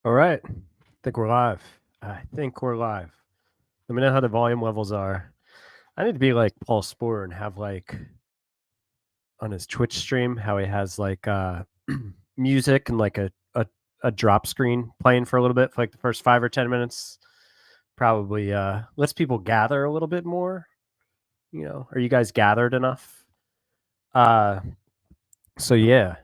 All right. I think we're live. Let me know how the volume levels are. I need to be like Paul Sporer and have like on his Twitch stream how he has like music and like a drop screen playing for a little bit for like the first 5 or 10 minutes. Probably lets people gather a little bit more. Are you guys gathered enough? So yeah,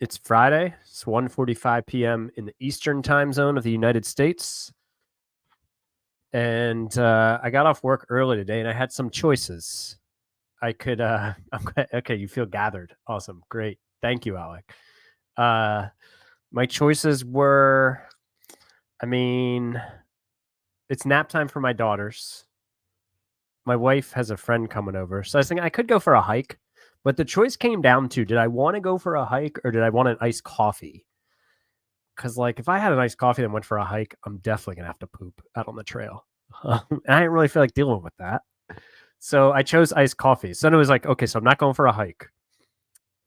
it's Friday. It's 1:45 p.m. in the Eastern time zone of the United States. And I got off work early today, and I had some choices. I could. Okay, you feel gathered. Awesome, great. Thank you, Alec. My choices were. I mean, it's nap time for my daughters. My wife has a friend coming over, so I was thinking I could go for a hike. But the choice came down to: did I want to go for a hike or did I want an iced coffee? Because like if I had an iced coffee and went for a hike, I'm definitely gonna have to poop out on the trail. And I didn't really feel like dealing with that. So I chose iced coffee. So then it was like, okay, so I'm not going for a hike.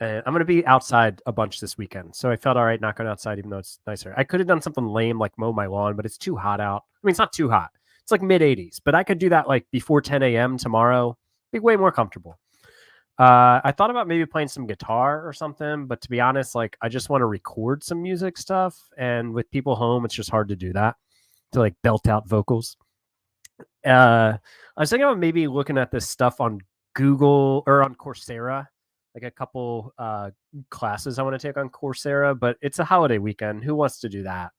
And I'm going to be outside a bunch this weekend. So I felt all right not going outside, even though it's nicer. I could have done something lame like mow my lawn, but it's too hot out. I mean, it's not too hot. It's like mid 80s, but I could do that like before 10 a.m. tomorrow. Be way more comfortable. I thought about maybe playing some guitar or something, but to be honest, like I just want to record some music stuff. And with people home, it's just hard to do that, to like belt out vocals. I was thinking about maybe looking at this stuff on Google or on Coursera, like a couple classes I want to take on Coursera, but it's a holiday weekend. Who wants to do that?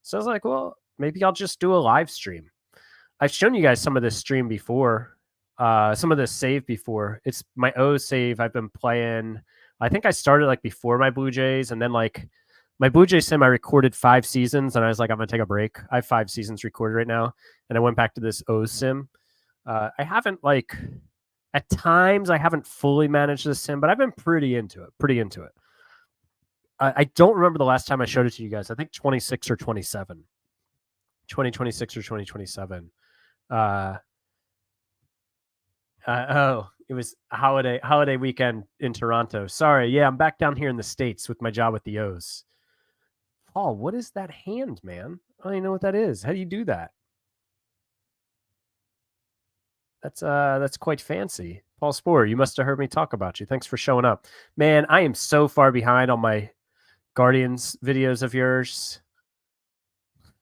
So I was like, well, maybe I'll just do a live stream. I've shown you guys some of this stream before, some of this save before. It's my O save. I've been playing. I think I started like before my Blue Jays, and then like my Blue Jays sim, I recorded 5 seasons, and I was like, I'm gonna take a break. I have 5 seasons recorded right now, and I went back to this O sim. I haven't like at times I haven't fully managed this sim, but I've been pretty into it. I don't remember the last time I showed it to you guys. I think 26 or 27. 2026 or 2027. It was a holiday weekend in Toronto. Sorry, yeah, I'm back down here in the States with my job with the O's. Paul, what is that hand, man? I don't even know what that is. How do you do that? That's quite fancy. Paul Sporer, you must have heard me talk about you. Thanks for showing up. Man, I am so far behind on my Guardians videos of yours.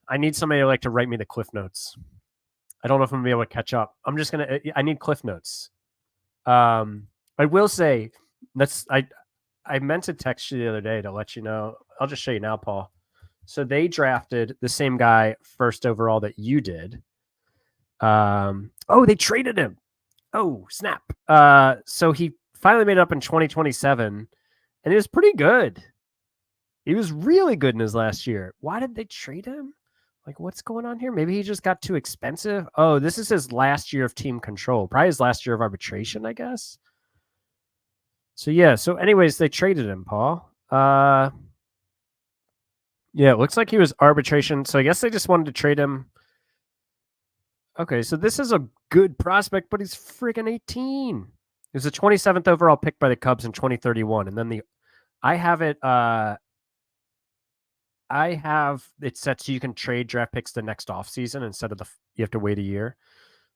I need somebody like to write me the cliff notes. I don't know if I'm gonna be able to catch up. I need cliff notes. I will say I meant to text you the other day to let you know. I'll just show you now, Paul. So they drafted the same guy first overall that you did. They traded him. Oh, snap. So he finally made it up in 2027, and it was pretty good. He was really good in his last year. Why did they trade him? Like, what's going on here? Maybe he just got too expensive. Oh, this is his last year of team control. Probably his last year of arbitration, I guess. So, yeah. So, anyways, they traded him, Paul. Yeah, it looks like he was arbitration. So, I guess they just wanted to trade him. Okay, so this is a good prospect, but he's freaking 18. He was a 27th overall pick by the Cubs in 2031. And then I have it set so you can trade draft picks the next offseason instead of you have to wait a year.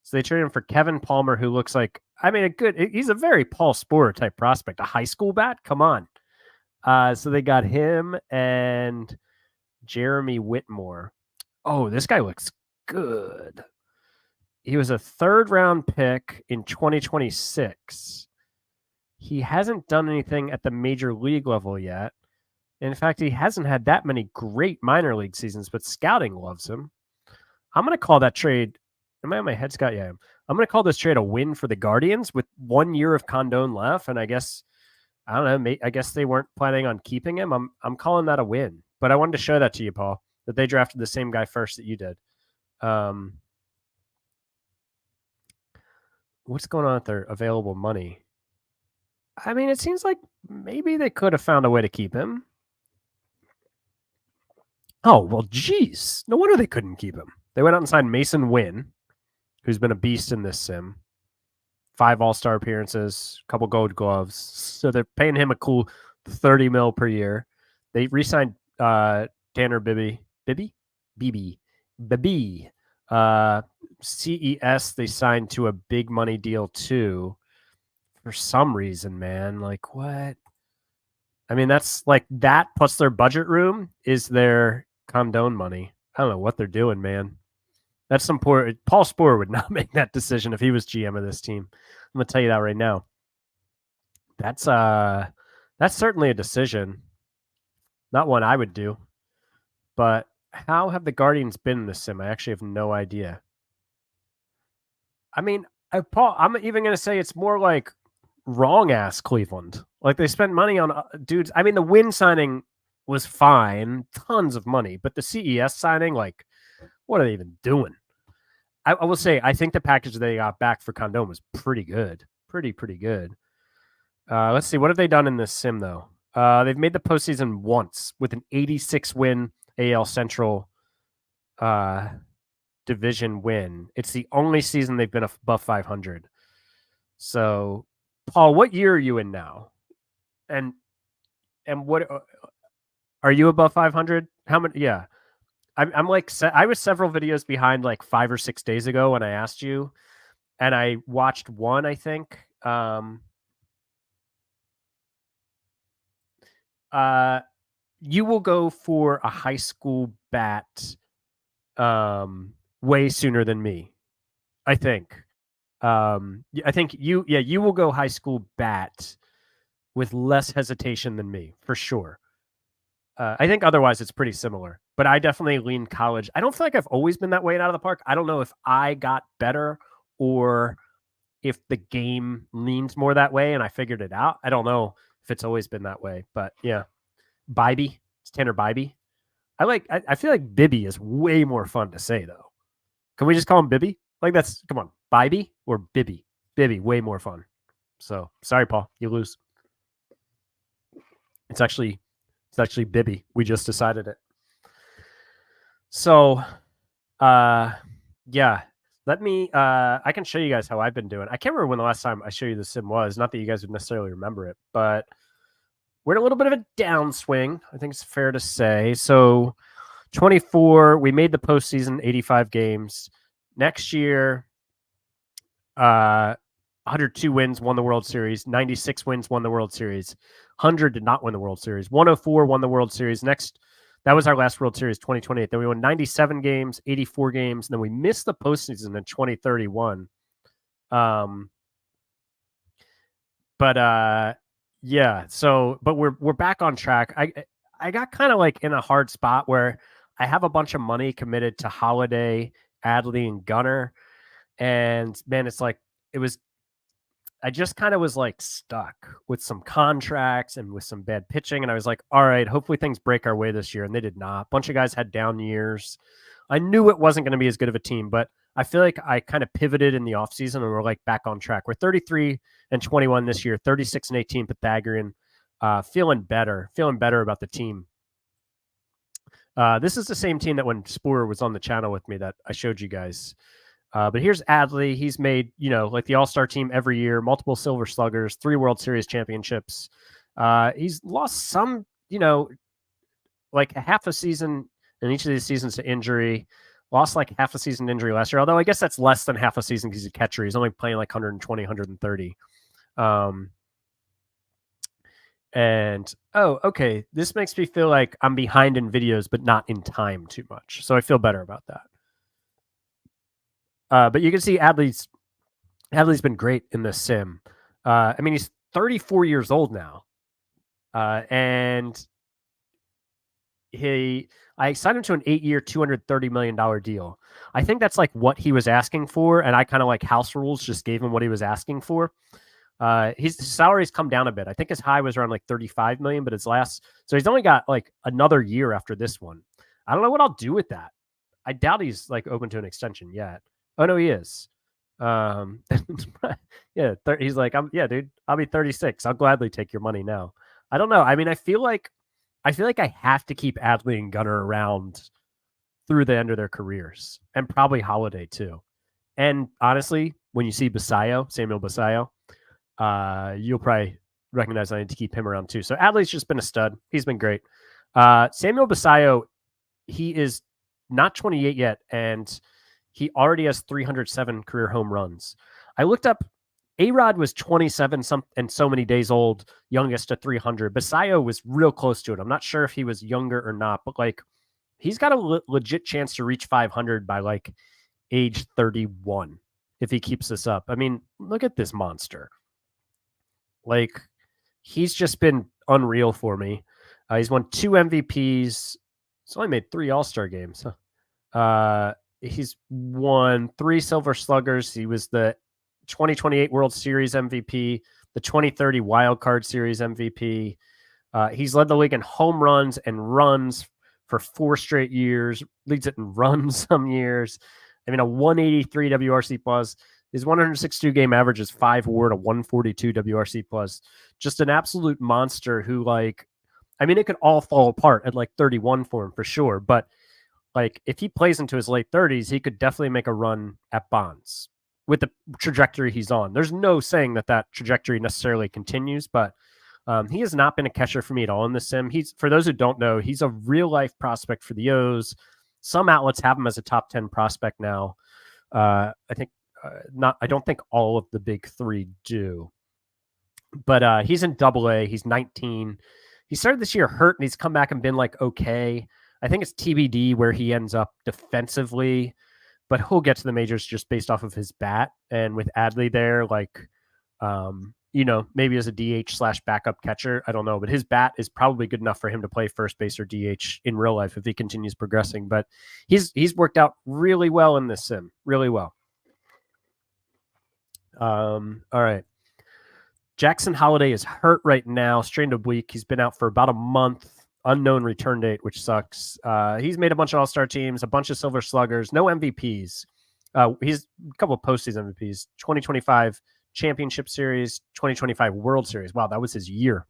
So they traded him for Kevin Palmer, who looks like, he's a very Paul Sporer type prospect, a high school bat. Come on. So they got him and Jeremy Whitmore. Oh, this guy looks good. He was a 3rd round pick in 2026. He hasn't done anything at the major league level yet. In fact, he hasn't had that many great minor league seasons, but scouting loves him. I'm going to call that trade. Am I on my head, Scott? Yeah, I'm going to call this trade a win for the Guardians with 1 year of Condon left. And I guess, I don't know, I guess they weren't planning on keeping him. I'm calling that a win. But I wanted to show that to you, Paul, that they drafted the same guy first that you did. What's going on with their available money? I mean, it seems like maybe they could have found a way to keep him. Oh, well, geez. No wonder they couldn't keep him. They went out and signed Mason Wynn, who's been a beast in this sim. 5 all-star appearances, a couple gold gloves. So they're paying him a cool $30 million per year. They re-signed Tanner Bibby, Bibby. CES, they signed to a big money deal too. For some reason, man. Like, what? I mean, that's like that plus their budget room is their condone money. I don't know what they're doing, man. That's some poor Paul Sporer would not make that decision if he was GM of this team. I'm gonna tell you that right now. That's certainly a decision. Not one I would do. But how have the Guardians been in this sim? I actually have no idea. I mean, Paul, I'm even gonna say it's more like wrong ass Cleveland. Like they spent money on dudes. I mean, the Wynn signing was fine, tons of money, but the CES signing, like, what are they even doing? I will say, I think the package they got back for Condon was pretty good, pretty good. Let's see, what have they done in this sim though? They've made the postseason once with an 86 win AL Central division win. It's the only season they've been above 500. So, Paul, what year are you in now? And what are you above 500? How many? Yeah, I'm like I was several videos behind like 5 or 6 days ago when I asked you, and I watched one. I think. You will go for a high school bat way sooner than me. I think. I think you will go high school bat with less hesitation than me, for sure. I think otherwise it's pretty similar, but I definitely lean college. I don't feel like I've always been that way out of the park. I don't know if I got better or if the game leans more that way and I figured it out. I don't know if it's always been that way, but yeah. Bibby, it's Tanner Bibby. I feel like Bibby is way more fun to say though. Can we just call him Bibby? Like that's, come on, Bibby or Bibby? Bibby, way more fun. So sorry, Paul, you lose. It's actually Bibby. We just decided it. So, yeah. Let me. I can show you guys how I've been doing. I can't remember when the last time I showed you the sim was. Not that you guys would necessarily remember it, but we're in a little bit of a downswing. I think it's fair to say. So, 24. We made the postseason, 85 games. Next year, 102 wins, won the World Series. 96 wins, won the World Series. 100 did not win the World Series. 104 won the World Series. Next, that was our last World Series, 2028. Then we won 97 games, 84 games, and then we missed the postseason in 2031. Yeah. So, but we're back on track. I got kind of like in a hard spot where I have a bunch of money committed to Holiday, Adley, and Gunnar, and man, it's like I just kind of was like stuck with some contracts and with some bad pitching. And I was like, all right, hopefully things break our way this year. And they did not. A bunch of guys had down years. I knew it wasn't going to be as good of a team, but I feel like I kind of pivoted in the offseason and we're like back on track. We're 33-21 this year, 36-18 Pythagorean. Feeling better about the team. This is the same team that when Sporer was on the channel with me that I showed you guys. But here's Adley. He's made, like the all-star team every year, multiple Silver Sluggers, 3 World Series championships. He's lost some, like a half a season in each of these seasons to injury. Lost like half a season injury last year, although I guess that's less than half a season because he's a catcher. He's only playing like 120, 130. And, okay, this makes me feel like I'm behind in videos, but not in time too much. So I feel better about that. But you can see Adley's been great in this sim. I mean, he's 34 years old now. And I signed him to an 8-year, $230 million deal. I think that's like what he was asking for. And I kind of like house rules just gave him what he was asking for. His salary's come down a bit. I think his high was around like 35 million, but so he's only got like another year after this one. I don't know what I'll do with that. I doubt he's like open to an extension yet. Oh no, he is. Yeah, he's like, dude, I'll be 36. I'll gladly take your money now. I don't know. I mean, I feel like I have to keep Adley and Gunnar around through the end of their careers, and probably Holiday too. And honestly, when you see Samuel Basayo, you'll probably recognize I need to keep him around too. So Adley's just been a stud. He's been great. Samuel Basayo he is not 28 yet, and he already has 307 career home runs. I looked up, A-Rod was 27 and so many days old, youngest to 300. Basayo was real close to it. I'm not sure if he was younger or not, but like he's got a legit chance to reach 500 by like age 31 if he keeps this up. I mean, look at this monster. Like, he's just been unreal for me. He's won 2 MVPs. He's only made 3 All-Star games. He's won 3 Silver Sluggers. He was the 2028 World Series MVP, the 2030 Wild Card Series MVP. He's led the league in home runs and runs for 4 straight years, leads it in runs some years. I mean, a 183 WRC plus. His 162 game average is 5 WAR to 142 WRC plus. Just an absolute monster who, like, I mean, it could all fall apart at like 31 for him for sure. But like, if he plays into his late 30s, he could definitely make a run at Bonds with the trajectory he's on. There's no saying that trajectory necessarily continues, but he has not been a catcher for me at all in the sim. For those who don't know, he's a real life prospect for the O's. Some outlets have him as a top 10 prospect now. I think not. I don't think all of the big 3 do. But he's in Double-A. He's 19. He started this year hurt, and he's come back and been like okay. I think it's TBD where he ends up defensively, but he'll get to the majors just based off of his bat. And with Adley there, like, maybe as a DH/backup catcher, I don't know, but his bat is probably good enough for him to play first base or DH in real life if he continues progressing. But he's worked out really well in this sim, really well. All right. Jackson Holliday is hurt right now, strained oblique. He's been out for about a month. Unknown return date, which sucks. He's made a bunch of All-Star teams, a bunch of Silver Sluggers, no MVPs. He's a couple of postseason MVPs. 2025 Championship Series, 2025 World Series. Wow, that was his year.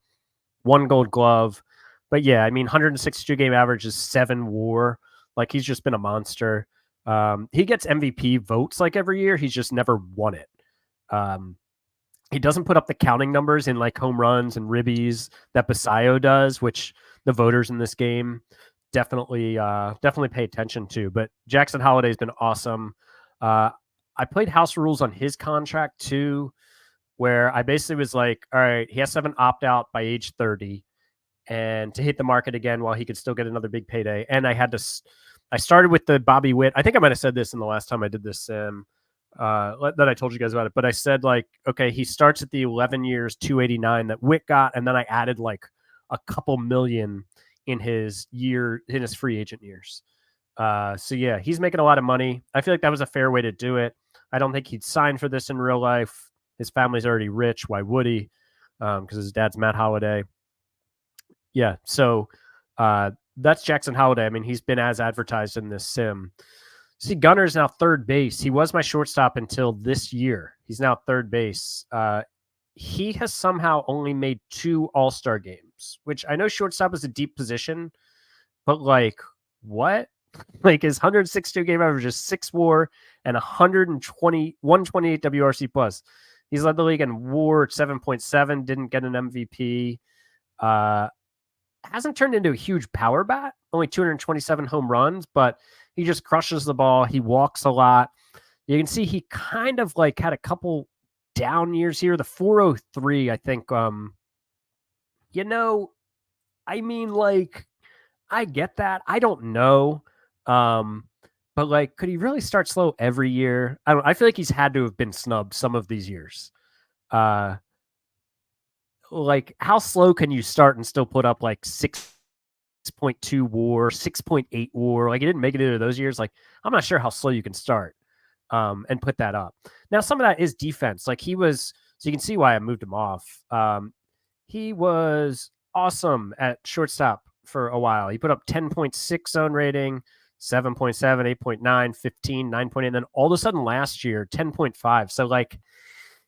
1 Gold Glove. But yeah, I mean, 162 game average is 7 WAR. Like, he's just been a monster. He gets MVP votes like every year. He's just never won it. He doesn't put up the counting numbers in like home runs and ribbies that Basayo does, which the voters in this game definitely pay attention to. But Jackson Holliday's been awesome. I played house rules on his contract too, where I basically was like, all right, he has to have an opt out by age 30 and to hit the market again while he could still get another big payday. And I started with the Bobby Witt. I think I might have said this in the last time I did this sim. That I told you guys about it, but I said like, okay, he starts at the 11 years, 289 that Witt got, and then I added like a couple million in his free agent years. So yeah, he's making a lot of money. I feel like that was a fair way to do it. I don't think he'd sign for this in real life. His family's already rich. Why would he? Because his dad's Matt Holliday. Yeah, so that's Jackson Holliday. I mean, he's been as advertised in this sim. See, Gunner's now third base. He was my shortstop until this year. He's now third base. He has somehow only made 2 All-Star games, which I know shortstop is a deep position, but like, what? Like, his 162 game average is 6 WAR and 128 WRC plus. He's led the league in WAR 7.7, didn't get an MVP. Hasn't turned into a huge power bat, only 227 home runs, but he just crushes the ball. He walks a lot. You can see he kind of like had a couple down years here. The 403, I think, I mean, like, I get that. I don't know. But like, could he really start slow every year? I feel like he's had to have been snubbed some of these years. Like, how slow can you start and still put up like 6.2 WAR, 6.8 WAR? Like, he didn't make it into those years. Like, I'm not sure how slow you can start and put that up. Now, some of that is defense. Like, so you can see why I moved him off. He was awesome at shortstop for a while. He put up 10.6 zone rating, 7.7, 8.9, 15, 9.8, and then all of a sudden last year, 10.5. So like,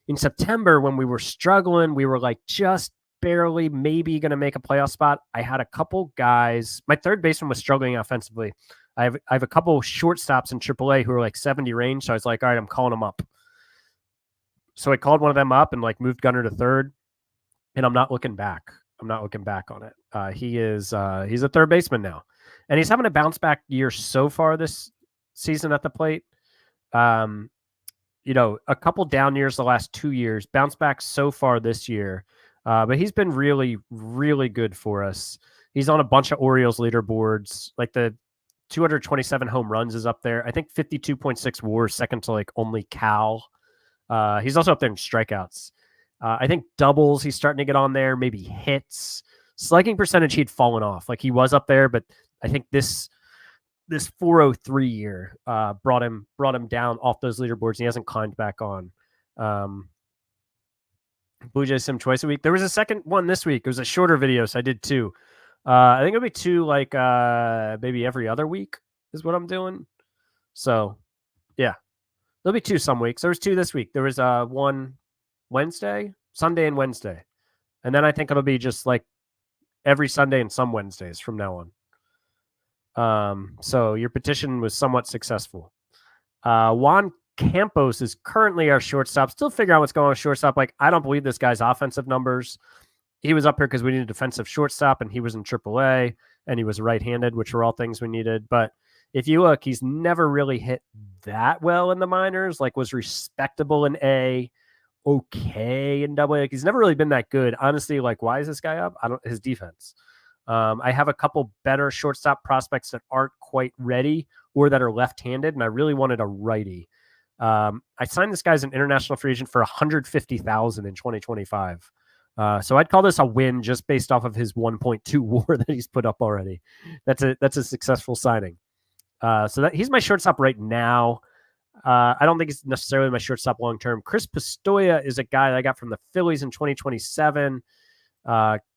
in September, when we were struggling, we were like just barely maybe going to make a playoff spot. I had a couple guys. My third baseman was struggling offensively. I have a couple shortstops in AAA who are like 70 range. So I was like, all right, I'm calling them up. So I called one of them up and like moved Gunner to third. And I'm not looking back. I'm not looking back on it. He's a third baseman now. and he's having a bounce back year so far this season at the plate. A couple down years the last 2 years, bounce back so far this year. But he's been really, really good for us. He's on a bunch of Orioles leaderboards. Like the 227 home runs is up there. I think 52.6 WAR, second to like only Cal. He's also up there in strikeouts. I think doubles, he's starting to get on there, maybe hits. Slugging percentage, he'd fallen off. Like he was up there, but I think this 403 year brought him down off those leaderboards, and he hasn't climbed back on. Blue Jays Sim twice a week. There was a second one this week. It was a shorter video, so I did 2. I think it'll be 2 like maybe every other week is what I'm doing. So yeah, there'll be 2 some weeks. There was 2 this week. There was one Sunday and Wednesday, and then I think it'll be just like every Sunday and some Wednesdays from now on. So your petition was somewhat successful. Juan Campos is currently our shortstop. Still figure out what's going on with shortstop. Like, I don't believe this guy's offensive numbers. He was up here because we needed a defensive shortstop, and he was in AAA, and he was right-handed, which were all things we needed. But if you look, he's never really hit that well in the minors. Like, was respectable in A, okay in AA. Like, he's never really been that good. Honestly, like, why is this guy up? His defense. I have a couple better shortstop prospects that aren't quite ready or that are left-handed, and I really wanted a righty. I signed this guy as an international free agent for $150,000 in 2025. So I'd call this a win just based off of his 1.2 WAR that he's put up already. That's a successful signing. So he's my shortstop right now. I don't think he's necessarily my shortstop long term. Chris Pistoia is a guy that I got from the Phillies in 2027.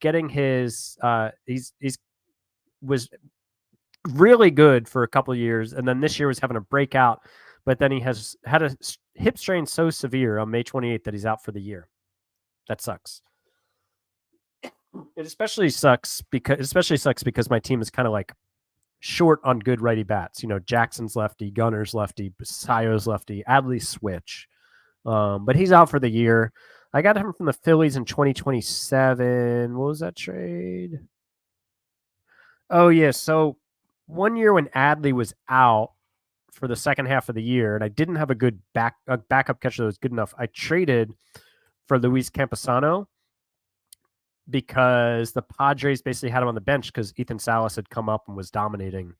Getting his he's was really good for a couple of years, and then this year was having a breakout, but then he has had a hip strain so severe on May 28th that he's out for the year. That sucks. It especially sucks because my team is kind of like short on good righty bats. Jackson's lefty, Gunner's lefty, Basayo's lefty, Adley's switch. But he's out for the year. I got him from the Phillies in 2027. What was that trade? Oh, yeah. So 1 year when Adley was out for the second half of the year, and I didn't have a good backup catcher that was good enough, I traded for Luis Camposano because the Padres basically had him on the bench because Ethan Salas had come up and was dominating.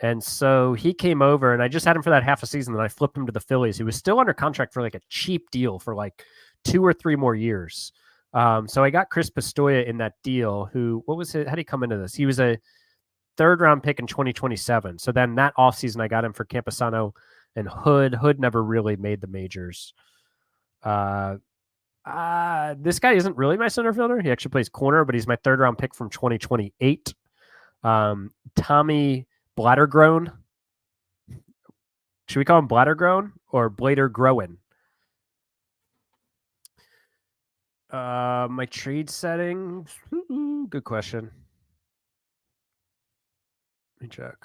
And so he came over, and I just had him for that half a season. Then I flipped him to the Phillies. He was still under contract for like a cheap deal for like 2 or 3 more years. So I got Chris Pistoia in that deal. How did he come into this? He was a 3rd-round pick in 2027. So then that offseason, I got him for Camposano and Hood. Hood never really made the majors. This guy isn't really my center fielder. He actually plays corner, but he's my 3rd-round pick from 2028. Tommy Bladdergrown. Should we call him Bladdergrown or Blader-Groen? My trade setting. Good question. Let me check.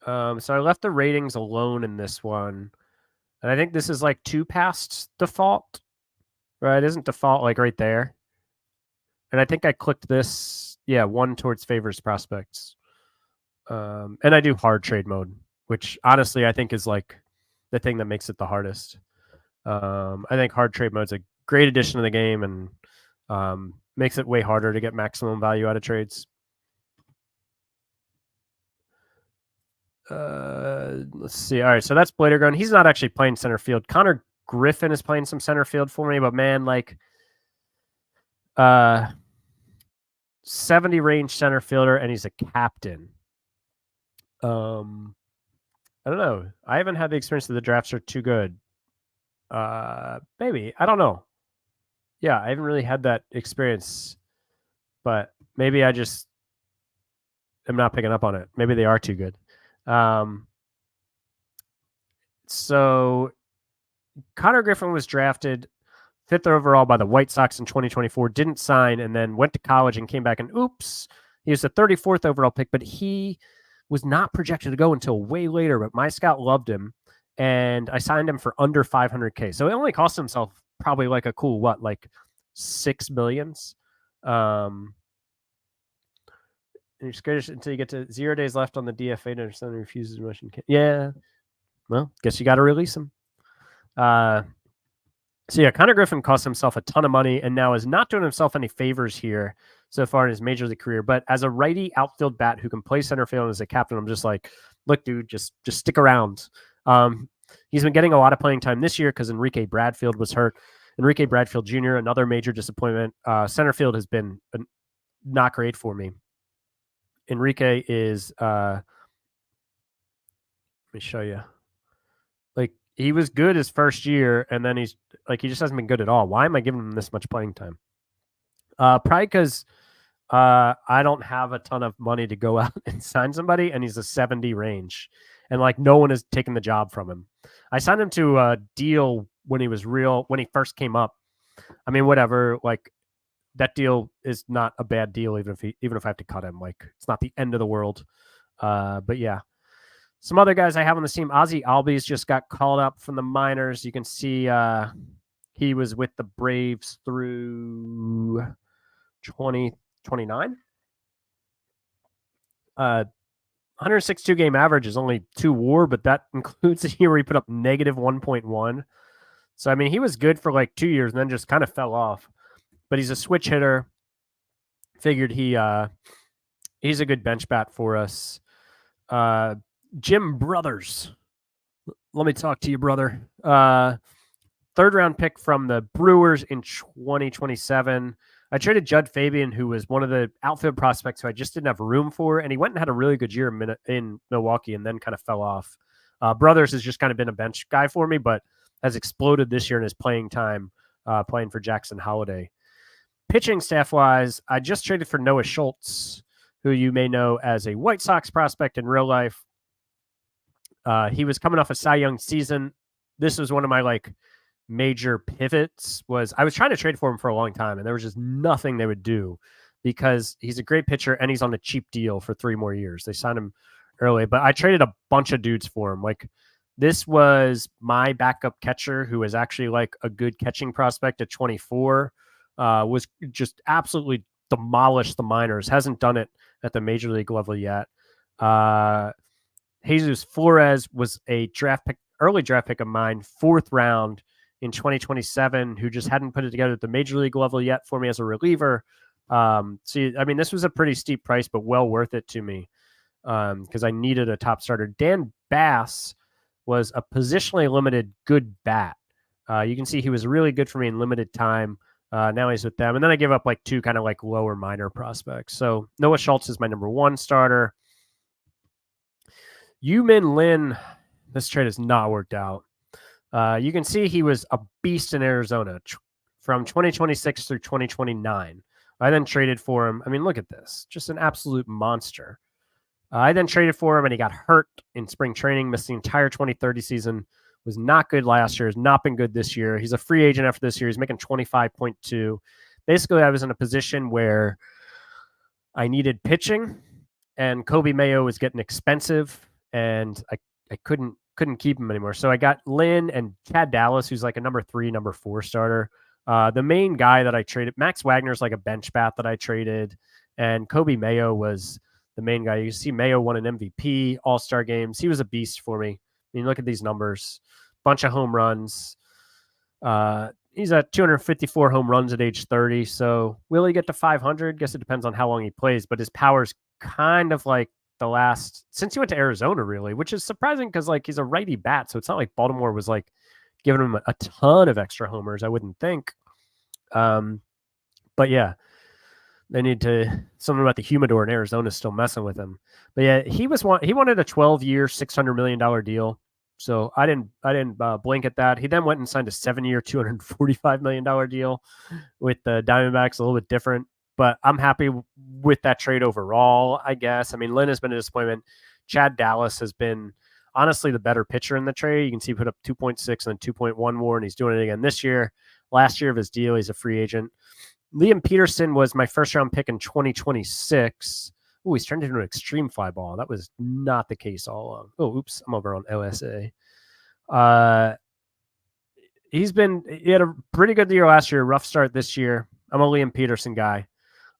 So I left the ratings alone in this one. And I think this is like 2 past default. Right? Isn't default like right there? And I think I clicked this. Yeah, 1 towards favors prospects. And I do hard trade mode, which honestly I think is like the thing that makes it the hardest. I think hard trade mode's a great addition to the game and makes it way harder to get maximum value out of trades. Let's see. All right, so that's Bladergrown. He's not actually playing center field. Connor Griffin is playing some center field for me, but man, like 70 range center fielder, and he's a captain. I don't know. I haven't had the experience that the drafts are too good. Maybe. I don't know. Yeah, I haven't really had that experience, but maybe I just am not picking up on it. Maybe they are too good. So Connor Griffin was drafted 5th overall by the White Sox in 2024, didn't sign, and then went to college and came back and oops, he was the 34th overall pick, but he was not projected to go until way later, but my scout loved him, and I signed him for under $500K. So it only cost himself probably like a cool, like $6 million. you're scared until you get to 0 days left on the DFA notice, then refuses motion. Yeah. Well, guess you got to release him. So yeah, Connor Griffin cost himself a ton of money and now is not doing himself any favors here so far in his major league career. But as a righty outfield bat who can play center field and as a captain, I'm just like, look, dude, just stick around. He's been getting a lot of playing time this year because Enrique Bradfield was hurt. Enrique Bradfield Jr., another major disappointment. Center field has been not great for me. Enrique is, let me show you. Like, he was good his first year, and then he's like, he just hasn't been good at all. Why am I giving him this much playing time? Probably because I don't have a ton of money to go out and sign somebody, and he's a 70 range, and like no one has taken the job from him. I signed him to a deal when he first came up. I mean, whatever. Like that deal is not a bad deal, even if I have to cut him. Like it's not the end of the world. But yeah. Some other guys I have on the team, Ozzie Albies just got called up from the minors. You can see he was with the Braves through 2029. 162 game average is only 2 WAR, but that includes a year where he put up negative 1.1. So, I mean, he was good for like 2 years and then just kind of fell off. But he's a switch hitter. Figured he's a good bench bat for us. Jim Brothers. Let me talk to you, brother. 3rd round pick from the Brewers in 2027. I traded Judd Fabian, who was one of the outfield prospects who I just didn't have room for, and he went and had a really good year in Milwaukee and then kind of fell off. Brothers has just kind of been a bench guy for me, but has exploded this year in his playing time, playing for Jackson Holiday. Pitching staff-wise, I just traded for Noah Schultz, who you may know as a White Sox prospect in real life. He was coming off a Cy Young season. This was one of my like major pivots. I was trying to trade for him for a long time, and there was just nothing they would do because he's a great pitcher and he's on a cheap deal for 3 more years. They signed him early, but I traded a bunch of dudes for him. Like this was my backup catcher who was actually like a good catching prospect at 24. Was just absolutely demolished the minors. Hasn't done it at the major league level yet. Jesus Flores was a early draft pick of mine, 4th round in 2027, who just hadn't put it together at the major league level yet for me as a reliever. I mean, this was a pretty steep price, but well worth it to me because I needed a top starter. Dan Bass was a positionally limited good bat. You can see he was really good for me in limited time. Now he's with them. And then I gave up like 2 kind of like lower minor prospects. So Noah Schultz is my number 1 starter. Yu-Min Lin, this trade has not worked out. You can see he was a beast in Arizona from 2026 through 2029. I then traded for him. I mean, look at this. Just an absolute monster. I then traded for him, and he got hurt in spring training, missed the entire 2030 season, was not good last year, has not been good this year. He's a free agent after this year. He's making 25.2. Basically, I was in a position where I needed pitching, and Kobe Mayo was getting expensive, and I couldn't keep him anymore. So I got Lynn and Chad Dallas, who's like a number 3, number 4 starter. The main guy that I traded, Max Wagner's like a bench bat that I traded, and Kobe Mayo was the main guy. You see Mayo won an MVP, All-Star games. He was a beast for me. I mean, look at these numbers. Bunch of home runs. He's at 254 home runs at age 30. So will he get to 500? Guess it depends on how long he plays, but his power's kind of like since he went to Arizona, really, which is surprising because like he's a righty bat. So it's not like Baltimore was like giving him a ton of extra homers, I wouldn't think. But yeah, they need something about the humidor in Arizona is still messing with him. But yeah, he wanted a 12-year, $600 million deal. So I didn't blink at that. He then went and signed a 7-year, $245 million deal with the Diamondbacks, a little bit different. But I'm happy with that trade overall, I guess. I mean, Lynn has been a disappointment. Chad Dallas has been honestly the better pitcher in the trade. You can see he put up 2.6 and then 2.1 more, and he's doing it again this year. Last year of his deal, he's a free agent. Liam Peterson was my 1st-round pick in 2026. Oh, he's turned into an extreme fly ball. That was not the case all along. Oh, oops, I'm over on OSA. He had a pretty good year last year, rough start this year. I'm a Liam Peterson guy.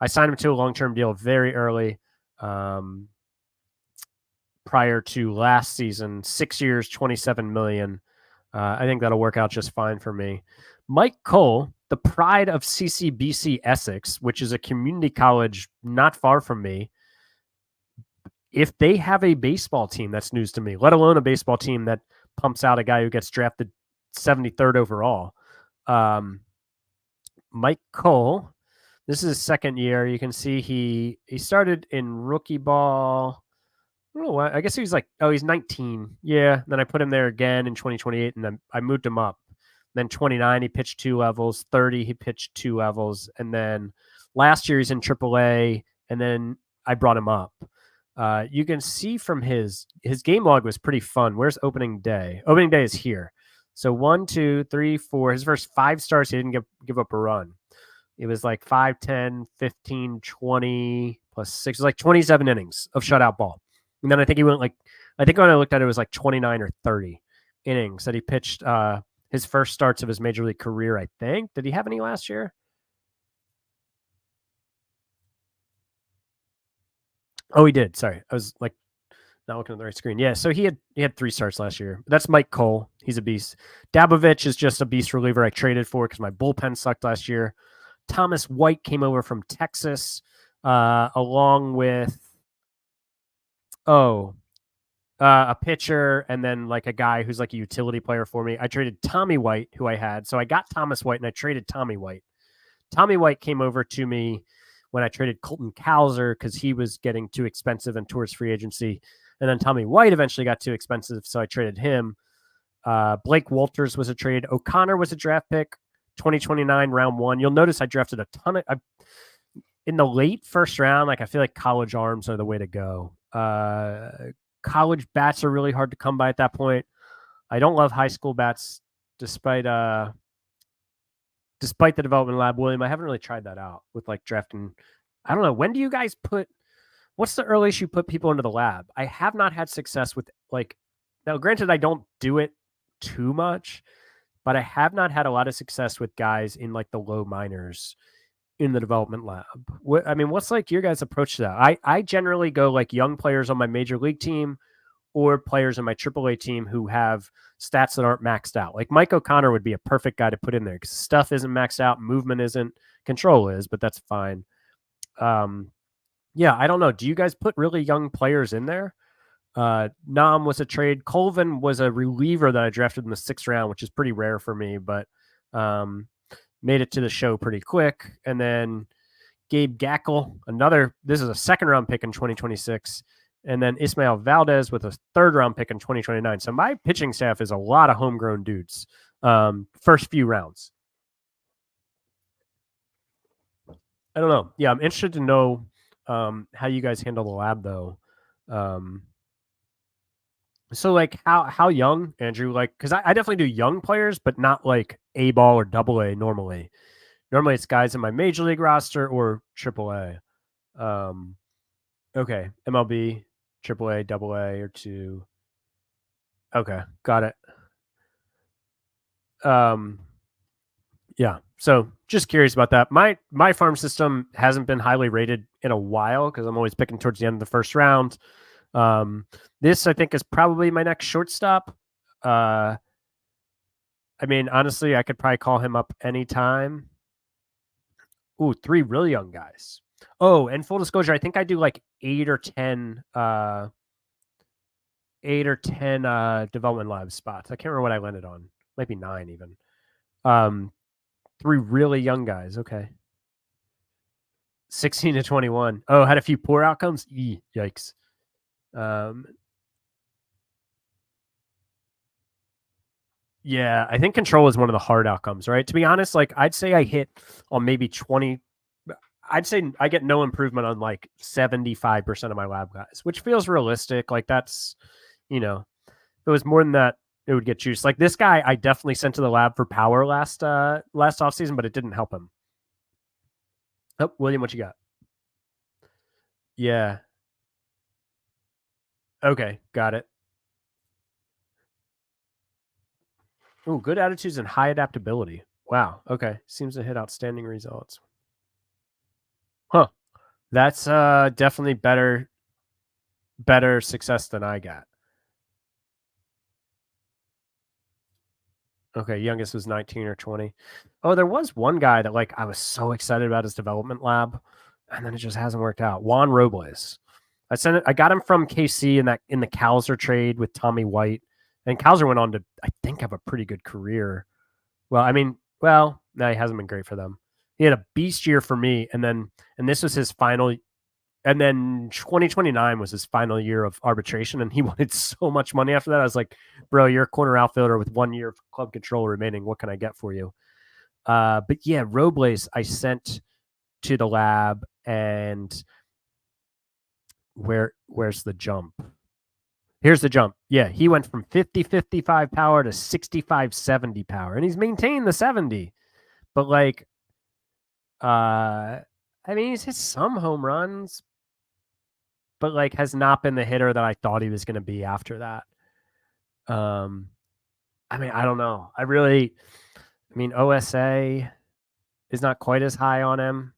I signed him to a long-term deal very early. prior to last season, 6 years, 27 million. I think that'll work out just fine for me. Mike Cole, the pride of CCBC Essex, which is a community college not far from me. If they have a baseball team, that's news to me, let alone a baseball team that pumps out a guy who gets drafted 73rd overall. Mike Cole, this is his second year. You can see he started in rookie ball. I don't know why. I guess he was like, he's 19. Yeah. Then I put him there again in 2028, and then I moved him up. Then 29, he pitched 2 levels. 30, he pitched 2 levels. And then last year, he's in AAA, and then I brought him up. You can see from his game log was pretty fun. Where's opening day? Opening day is here. So 1, 2, 3, 4. His first 5 starts, he didn't give up a run. It was like 5, 10, 15, 20 plus 6. It was like 27 innings of shutout ball. And then I think he went I think when I looked at it, it was like 29 or 30 innings that he pitched his first starts of his major league career, I think. Did he have any last year? Oh, he did. Sorry. I was like not looking at the right screen. Yeah, so he had 3 starts last year. That's Mike Cole. He's a beast. Dabovich is just a beast reliever I traded for because my bullpen sucked last year. Thomas White came over from Texas along with a pitcher and then like a guy who's like a utility player for me. I traded Tommy White, who I had. So I got Thomas White and I traded Tommy White. Tommy White came over to me when I traded Colton Cowser because he was getting too expensive and towards free agency. And then Tommy White eventually got too expensive, so I traded him. Blake Walters was a trade. O'Connor was a draft pick, 2029 round 1. You'll notice I drafted a ton of in the late first round. Like I feel like college arms are the way to go. College bats are really hard to come by at that point. I don't love high school bats, despite the development lab. William, I haven't really tried that out with like drafting. I don't know. When do you guys what's the earliest you put people into the lab? I have not had success with now granted, I don't do it too much, but I have not had a lot of success with guys in like the low minors in the development lab. What's like your guys' approach to that? I generally go like young players on my major league team or players on my AAA team who have stats that aren't maxed out. Like Mike O'Connor would be a perfect guy to put in there because stuff isn't maxed out, movement isn't, control is, but that's fine. Yeah, I don't know. Do you guys put really young players in there? Nam was a trade. Colvin was a reliever that I drafted in the 6th round, which is pretty rare for me, but made it to the show pretty quick. And then Gabe Gackel, this is a 2nd round pick in 2026. And then Ismael Valdez with a 3rd round pick in 2029. So my pitching staff is a lot of homegrown dudes. First few rounds. I don't know. Yeah, I'm interested to know how you guys handle the lab though. So like how young, Andrew? Like, because I definitely do young players, but not like A ball or AA normally. Normally it's guys in my major league roster or AAA. Okay, MLB, AAA, AA, or 2. Okay, got it. Yeah. So just curious about that. My farm system hasn't been highly rated in a while because I'm always picking towards the end of the 1st round. This I think is probably my next shortstop. Honestly, I could probably call him up anytime. Ooh, 3 really young guys. Oh, and full disclosure, I think I do like 8 or 10 development lab spots. I can't remember what I landed on. Might be 9 even. 3 really young guys. Okay. 16 to 21. Oh, had a few poor outcomes. Yikes. Yeah, I think control is one of the hard outcomes, right? To be honest, like I'd say I hit on maybe 20. I'd say I get no improvement on like 75% of my lab guys, which feels realistic. Like that's, if it was more than that, it would get juiced. Like this guy, I definitely sent to the lab for power last offseason, but it didn't help him. Oh, William, what you got? Yeah. Okay, got it. Oh, good attitudes and high adaptability. Wow. Okay. Seems to hit outstanding results. Huh. That's definitely better. better success than I got. Okay, youngest was 19 or 20. Oh, there was one guy that like I was so excited about his development lab, and then it just hasn't worked out. Juan Robles. I got him from KC in the Calzer trade with Tommy White, and Calzer went on to I think have a pretty good career. Well, I mean, no, he hasn't been great for them. He had a beast year for me, and this was his final, and then 2029 was his final year of arbitration, and he wanted so much money after that. I was like, bro, you're a corner outfielder with 1 year of club control remaining. What can I get for you? But yeah, Robles I sent to the lab, and where's the jump? Here's the jump. Yeah, he went from 50-55 power to 65-70 power, and he's maintained the 70. But like, I mean, he's hit some home runs, but like has not been the hitter that I thought he was going to be after that. I mean, I don't know. OSA is not quite as high on him,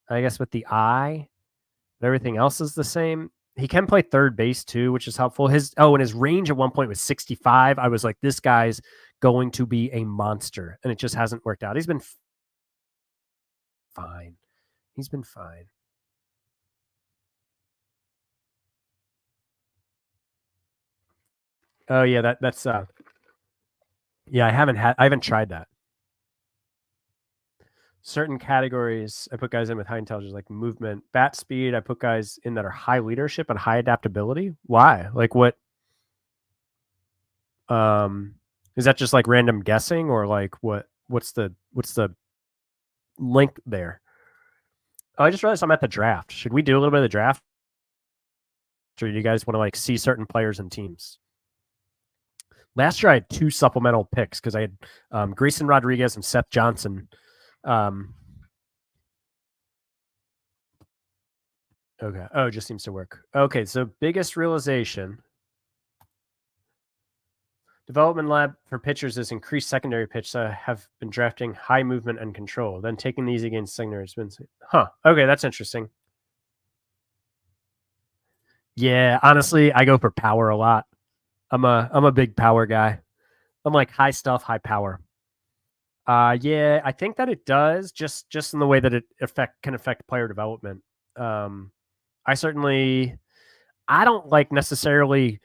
I guess, with the eye, but everything else is the same. He can play third base too, which is helpful. And his range at one point was 65. I was like, this guy's going to be a monster, and it just hasn't worked out. He's been fine. He's been fine. Oh yeah, that's yeah, I haven't tried that. Certain categories, I put guys in with high intelligence, like movement, bat speed. I put guys in that are high leadership and high adaptability. Why? Like what? Is that just like random guessing, or like what's the link there? Oh, I just realized I'm at the draft. Should we do a little bit of the draft? Or do you guys want to like see certain players and teams? Last year I had 2 supplemental picks because I had Grayson Rodriguez and Seth Johnson. Okay. Oh, it just seems to work. Okay, so biggest realization. Development lab for pitchers is increased secondary pitch. So I have been drafting high movement and control, then taking these against secondary spins. Huh. Okay, that's interesting. Yeah, honestly, I go for power a lot. I'm a big power guy. I'm like high stuff, high power. Yeah, I think that it does just in the way that it can affect player development. I don't like necessarily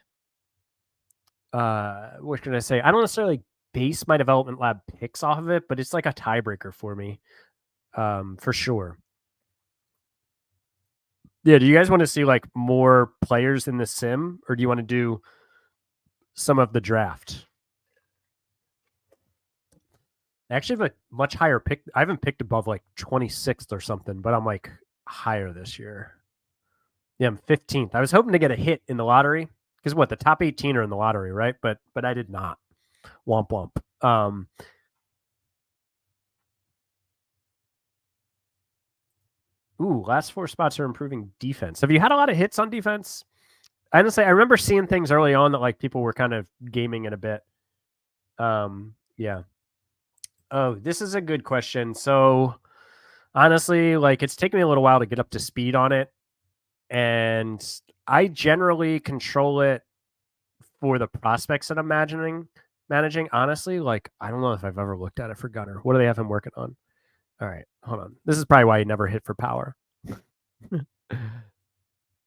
what can I say? I don't necessarily base my development lab picks off of it, but it's like a tiebreaker for me. For sure. Yeah, do you guys want to see like more players in the sim, or do you want to do some of the draft? I actually have a much higher pick. I haven't picked above like 26th or something, but I'm like higher this year. Yeah, I'm 15th. I was hoping to get a hit in the lottery because the top 18 are in the lottery, right? But I did not. Womp womp. Last 4 spots are improving defense. Have you had a lot of hits on defense? Honestly, I remember seeing things early on that like people were kind of gaming it a bit. Yeah. Oh, this is a good question. So honestly, like it's taken me a little while to get up to speed on it. And I generally control it for the prospects that I'm managing. Honestly, like I don't know if I've ever looked at it for Gunner. What do they have him working on? All right, hold on. This is probably why he never hit for power.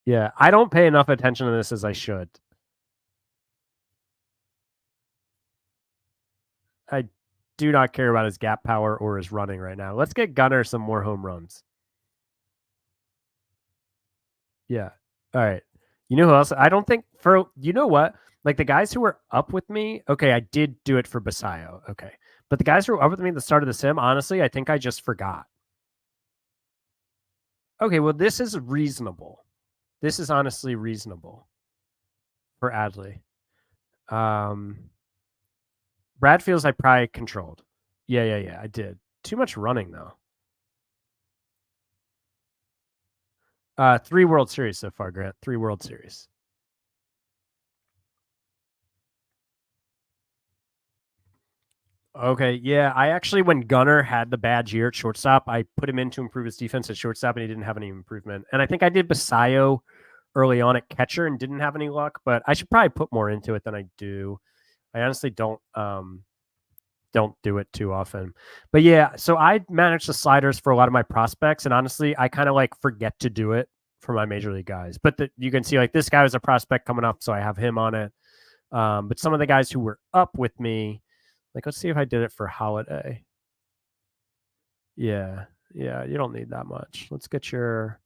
Yeah, I don't pay enough attention to this as I should. I do not care about his gap power or his running right now. Let's get Gunner some more home runs. Yeah. All right. You know who else? I don't think you know what? Like the guys who were up with me, okay, I did do it for Basayo. Okay. But the guys who were up with me at the start of the sim, honestly, I think I just forgot. Okay, well, this is reasonable. This is honestly reasonable for Adley. Brad feels I probably controlled. Yeah, I did. Too much running though. 3 World Series so far, Grant. 3 World Series. Okay, yeah. I actually, when Gunner had the bad year at shortstop, I put him in to improve his defense at shortstop, and he didn't have any improvement. And I think I did Basayo early on at catcher and didn't have any luck, but I should probably put more into it than I do. I honestly don't do it too often. But yeah, so I manage the sliders for a lot of my prospects, and honestly, I kind of like forget to do it for my major league guys. But you can see like this guy was a prospect coming up, so I have him on it. But some of the guys who were up with me, like let's see if I did it for Holiday. Yeah, you don't need that much. Let's get your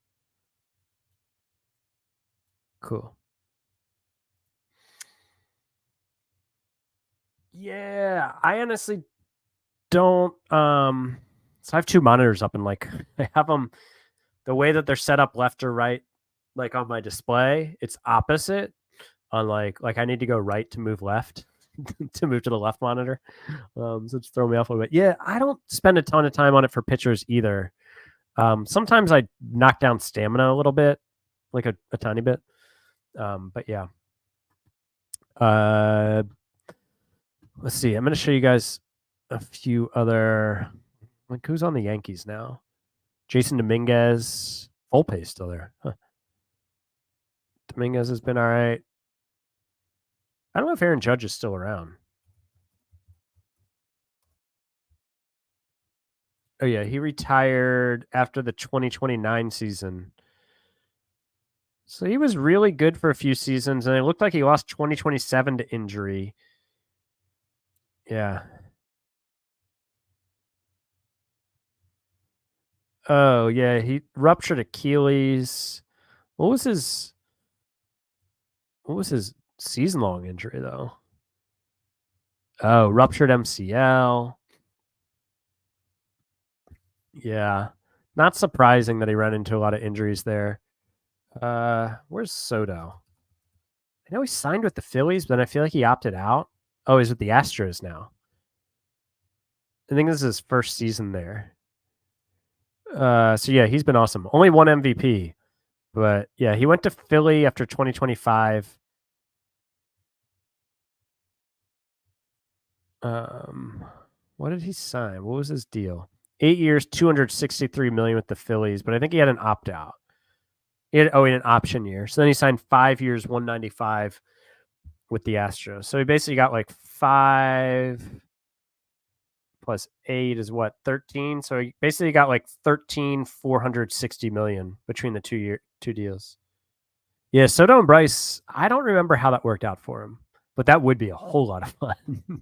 cool. Yeah, I honestly don't. So I have two monitors up, and like I have them the way that they're set up, left or right, like on my display. It's opposite. On like I need to go right to move left, to move to the left monitor. So it's throwing me off a little bit. Yeah, I don't spend a ton of time on it for pitchers either. Sometimes I knock down stamina a little bit, like a tiny bit. But yeah. Let's see. I'm going to show you guys a few other. Like who's on the Yankees now? Jason Dominguez. Volpe's still there. Huh. Dominguez has been all right. I don't know if Aaron Judge is still around. Oh yeah, he retired after the 2029 season. So he was really good for a few seasons, and it looked like he lost 2027 to injury. Yeah. Oh yeah, he ruptured Achilles. What was his season-long injury though? Oh, ruptured MCL. Yeah. Not surprising that he ran into a lot of injuries there. Where's Soto? I know he signed with the Phillies, but I feel like he opted out. Oh, he's with the Astros now. I think this is his first season there. So yeah, he's been awesome. Only one MVP, but yeah, he went to Philly after 2025. What did he sign? What was his deal? 8 years, $263 million with the Phillies, but I think he had an opt out. He had an option year. So then he signed 5 years, 195 with the Astros. So he basically got like 5 plus 8 is what, 13. So he basically got like 460 million between the two deals. Yeah, Soto and Bryce, I don't remember how that worked out for him, but that would be a whole lot of fun.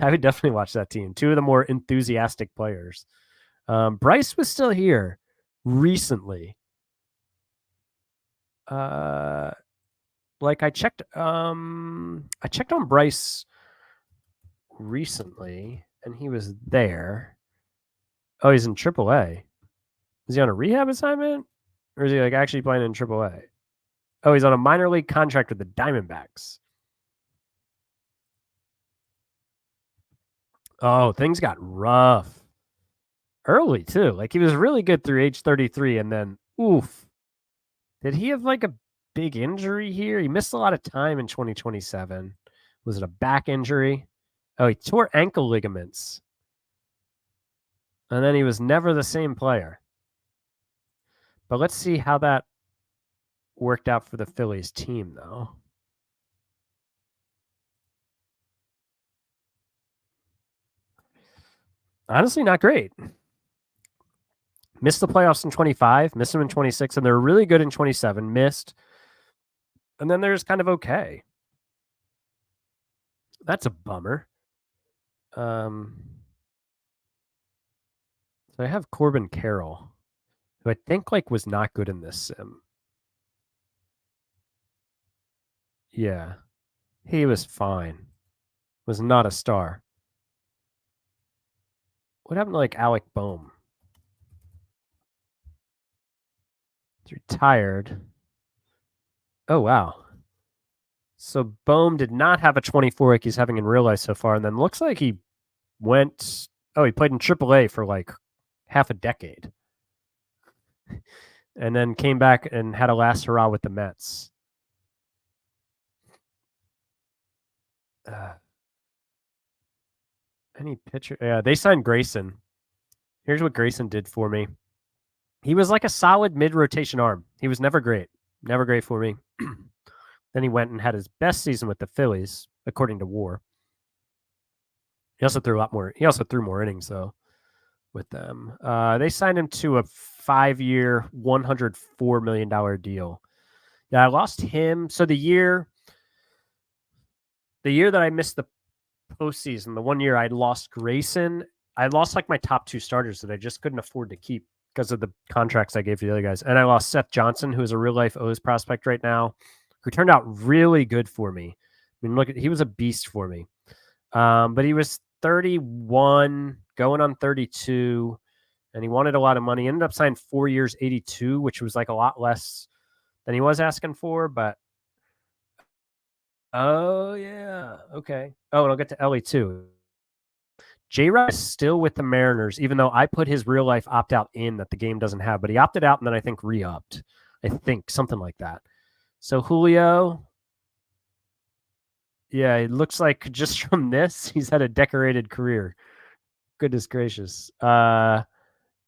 I would definitely watch that team. Two of the more enthusiastic players. Bryce was still here recently. Like I checked on Bryce recently, and he was there. Oh, he's in AAA. Is he on a rehab assignment, or is he like actually playing in AAA? Oh, he's on a minor league contract with the Diamondbacks. Oh, things got rough early too. Like he was really good through age 33, and then oof. Did he have like a big injury here? He missed a lot of time in 2027. Was it a back injury? Oh, he tore ankle ligaments. And then he was never the same player. But let's see how that worked out for the Phillies team, though. Honestly, not great. Missed the playoffs in 25, missed them in 26, and they're really good in 27, missed. And then they're just kind of okay. That's a bummer. So I have Corbin Carroll, who I think like was not good in this sim. Yeah. He was fine. Was not a star. What happened to like Alec Boehm? He's retired. Oh wow. So Boehm did not have a 24 like he's having in real life so far, and then looks like he went. Oh, he played in AAA for like half a decade, and then came back and had a last hurrah with the Mets. Any pitcher? Yeah, they signed Grayson. Here's what Grayson did for me. He was like a solid mid-rotation arm. He was never great, Never great for me. Then he went and had his best season with the Phillies, according to WAR. He also threw a lot more. He also threw more innings though with them. They signed him to a 5-year, $104 million deal. Yeah, I lost him. So the year that I missed the postseason, the one year I lost Grayson, I lost like my top 2 starters that I just couldn't afford to keep because of the contracts I gave to the other guys. And I lost Seth Johnson, who is a real life O's prospect right now, who turned out really good for me. I mean, look, he was a beast for me. But he was 31, going on 32, and he wanted a lot of money. He ended up signing 4 years, 82, which was like a lot less than he was asking for. But oh yeah, okay. Oh, and I'll get to Ellie too. J-Rod is still with the Mariners, even though I put his real life opt out in that the game doesn't have, but he opted out and then I think re-upped. I think something like that. So Julio, yeah, it looks like just from this, he's had a decorated career. Goodness gracious. Oh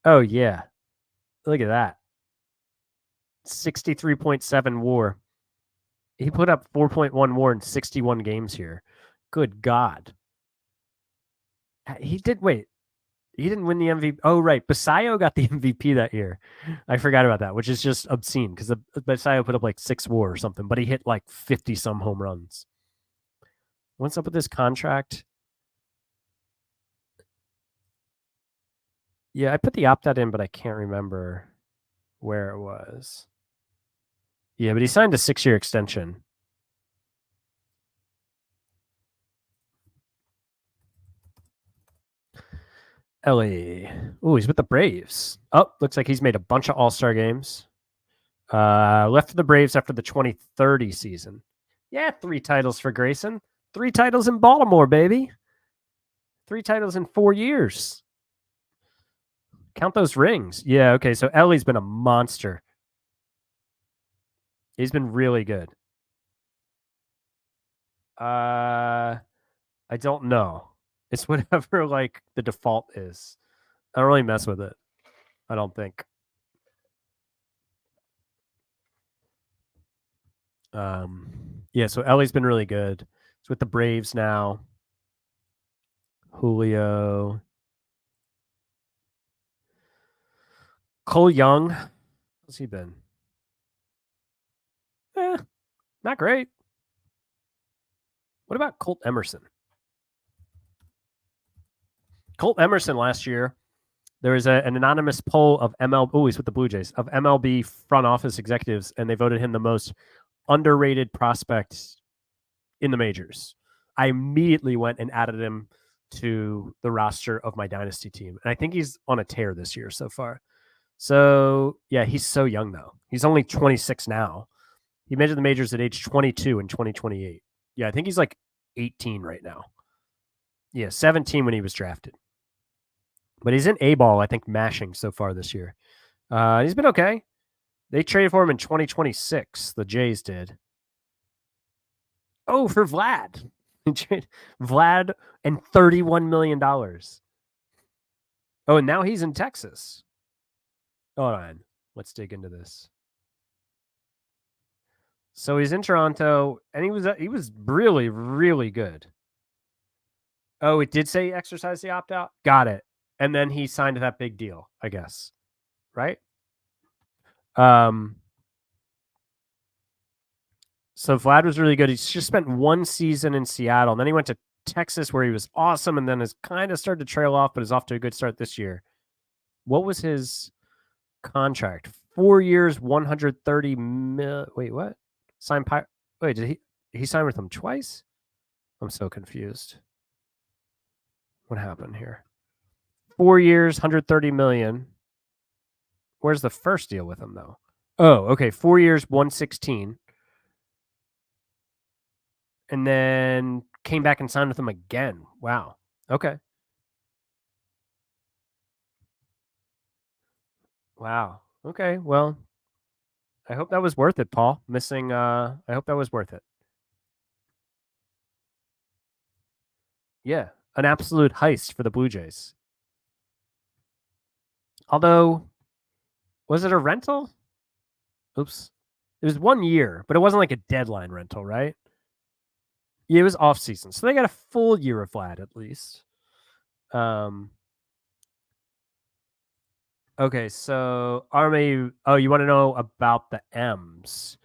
yeah. Look at that. 63.7 WAR. He put up 4.1 WAR in 61 games here. Good God. He did wait. He didn't win the MVP. Oh, right. Basayo got the MVP that year. I forgot about that, which is just obscene because Basayo put up like 6 WAR or something, but he hit like 50 some home runs. What's up with this contract? Yeah, I put the opt out in, but I can't remember where it was. Yeah, but he signed a 6-year extension. Ellie. Oh, he's with the Braves. Oh, looks like he's made a bunch of All-Star games. Left for the Braves after the 2030 season. Yeah, 3 titles for Grayson. 3 titles in Baltimore, baby. 3 titles in 4 years. Count those rings. Yeah, okay. So Ellie's been a monster. He's been really good. I don't know. It's whatever like the default is. I don't really mess with it. I don't think. Yeah, so Ellie's been really good. He's with the Braves now. Julio. Cole Young. How's he been? Not great. What about Colt Emerson? Colt Emerson last year, there was an anonymous poll of MLB. Oh, he's with the Blue Jays, of MLB front office executives, and they voted him the most underrated prospect in the majors. I immediately went and added him to the roster of my dynasty team, and I think he's on a tear this year so far. So yeah, he's so young though. He's only 26 now. He made the majors at age 22 in 2028. Yeah, I think he's like 18 right now. Yeah, 17 when he was drafted. But he's in A-ball, I think, mashing so far this year. He's been okay. They traded for him in 2026. The Jays did. Oh, for Vlad. Vlad and $31 million. Oh, and now he's in Texas. Hold on. Let's dig into this. So he's in Toronto, and he was really, really good. Oh, it did say exercise the opt-out? Got it. And then he signed that big deal, I guess. Right? So Vlad was really good. He's just spent 1 season in Seattle, and then he went to Texas where he was awesome, and then has kind of started to trail off, but is off to a good start this year. What was his contract? 4 years, 130 mil. Wait, what? Wait, did he sign with them twice? I'm so confused. What happened here? 4 years, 130 million. Where's the first deal with him though? Oh, okay. 4 years, 116. And then came back and signed with him again. Wow. Okay. Wow. Okay. Well, I hope that was worth it, Paul. I hope that was worth it. Yeah. An absolute heist for the Blue Jays. Although, was it a rental? Oops. It was 1 year, but it wasn't like a deadline rental, right? Yeah, it was off season, so they got a full year of Vlad at least. Okay, so Army. Oh, you want to know about the M's?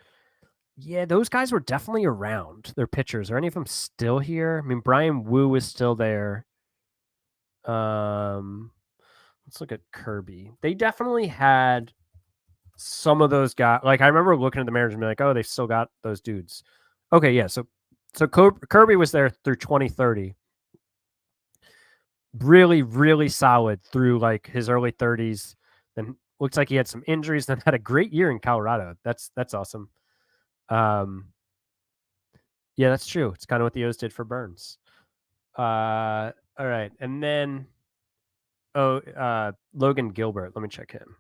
Yeah, those guys were definitely around. Their pitchers. Are any of them still here? I mean, Brian Wu is still there. Let's look at Kirby. They definitely had some of those guys. Like I remember looking at the Mariners and being like, "Oh, they've still got those dudes." Okay, yeah. So Kirby was there through 2030. Really, really solid through like his early 30s. Then looks like he had some injuries. Then had a great year in Colorado. That's awesome. Yeah, that's true. It's kind of what the O's did for Burns. All right, and then Logan Gilbert. Let me check him.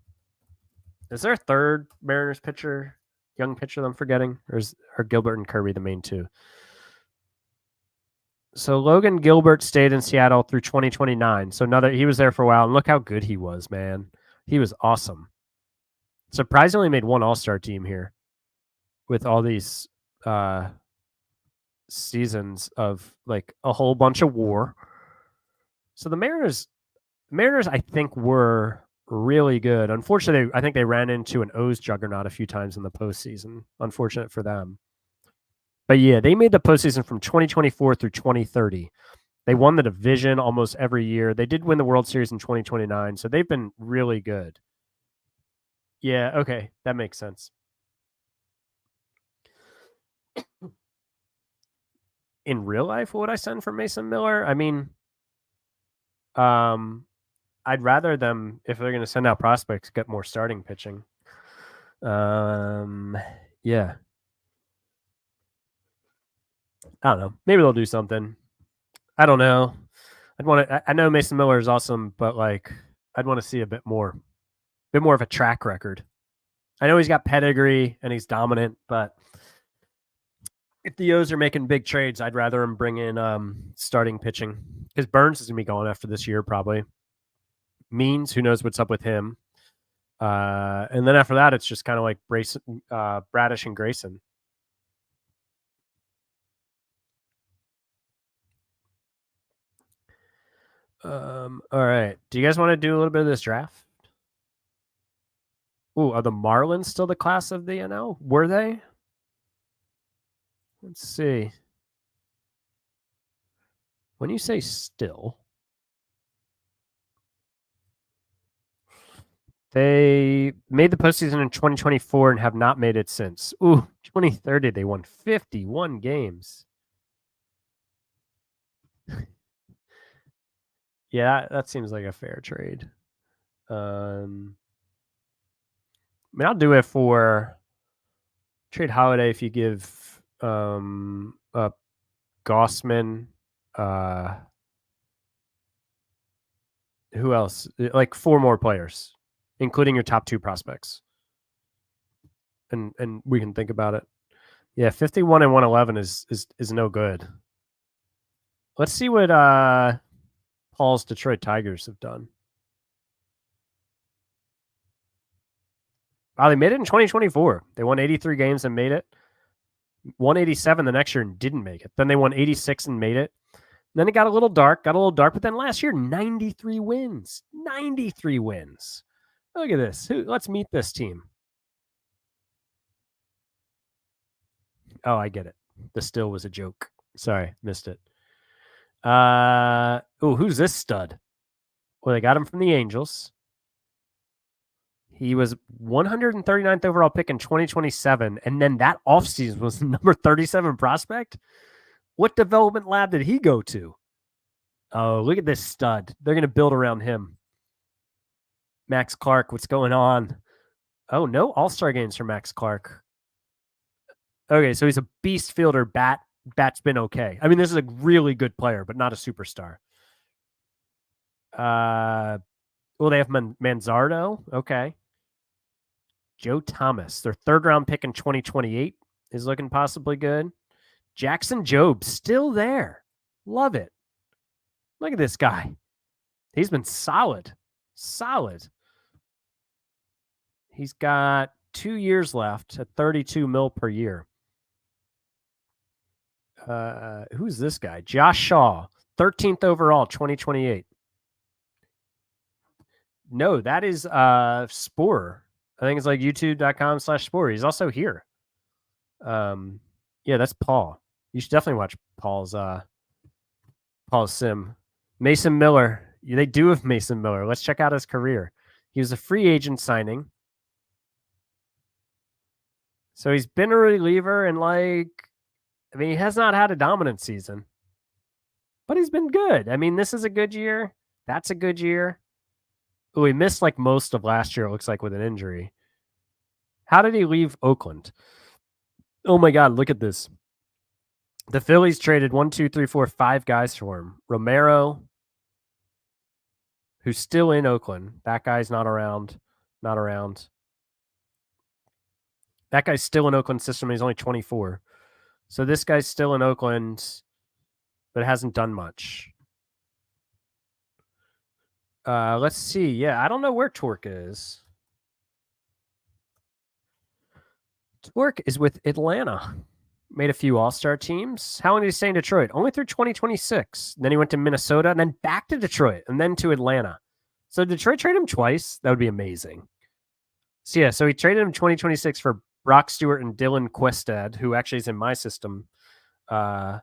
Is there a third Mariners pitcher, young pitcher that I'm forgetting? Or are Gilbert and Kirby the main two? So Logan Gilbert stayed in Seattle through 2029. So he was there for a while, and look how good he was, man. He was awesome. Surprisingly made one All-Star team here with all these seasons of like a whole bunch of WAR. So the Mariners, I think, were really good. Unfortunately, I think they ran into an O's juggernaut a few times in the postseason. Unfortunate for them. But yeah, they made the postseason from 2024 through 2030. They won the division almost every year. They did win the World Series in 2029, so they've been really good. Yeah, okay, that makes sense. In real life, what would I send for Mason Miller? I mean, I'd rather them, if they're going to send out prospects, get more starting pitching. Yeah. I don't know. Maybe they'll do something. I don't know. I know Mason Miller is awesome, but like I'd want to see a bit more of a track record. I know he's got pedigree and he's dominant, but if the O's are making big trades, I'd rather him bring in starting pitching because Burns is gonna be gone after this year probably. Means who knows what's up with him, and then after that it's just kind of like Bradish and Grayson. All right. Do you guys want to do a little bit of this draft? Ooh, are the Marlins still the class of the NL? Were they? Let's see. When you say still, they made the postseason in 2024 and have not made it since. Ooh, 2030, they won 51 games. Yeah, that seems like a fair trade. I mean, I'll do it for trade Holiday if you give Gossman. Who else? Like 4 more players, including your top 2 prospects. And we can think about it. Yeah, 51 and 111 is no good. Let's see what Paul's Detroit Tigers have done. Wow, they made it in 2024. They won 83 games and made it. 187 the next year and didn't make it. Then they won 86 and made it. Then it got a little dark, but then last year, 93 wins. 93 wins. Look at this. Let's meet this team. Oh, I get it. The still was a joke. Sorry, missed it. Who's this stud? Well, they got him from the Angels. He was 139th overall pick in 2027, and then that offseason was the number 37 prospect. What development lab did he go to? Oh, look at this stud. They're going to build around him. Max Clark, what's going on? Oh, no all-star games for Max Clark. Okay, so he's a beast fielder. Bat's been okay. I mean, this is a really good player, but not a superstar. Well, they have Manzardo. Okay. Joe Thomas, their 3rd-round pick in 2028, is looking possibly good. Jackson Jobe, still there. Love it. Look at this guy. He's been solid. Solid. He's got 2 years left at 32 mil per year. Who's this guy? Josh Shaw, 13th overall, 2028. No, that is Spore. I think it's like youtube.com/Spore. He's also here. Yeah, that's Paul. You should definitely watch Paul's sim. Mason Miller. They do have Mason Miller. Let's check out his career. He was a free agent signing. So he's been a reliever and he has not had a dominant season. But he's been good. I mean, this is a good year. That's a good year. Oh, he missed like most of last year, it looks like, with an injury. How did he leave Oakland? Oh my God, look at this. The Phillies traded 5 guys for him. Romero, who's still in Oakland. That guy's not around. Not around. That guy's still in Oakland system. He's only 24. So this guy's still in Oakland, but hasn't done much. Let's see. Yeah, I don't know where Torque is. Torque is with Atlanta. Made a few all-star teams. How long did he stay in Detroit? Only through 2026. Then he went to Minnesota and then back to Detroit and then to Atlanta. So Detroit traded him twice. That would be amazing. So yeah, so he traded him 2026 for Brock Stewart and Dylan Questad, who actually is in my system right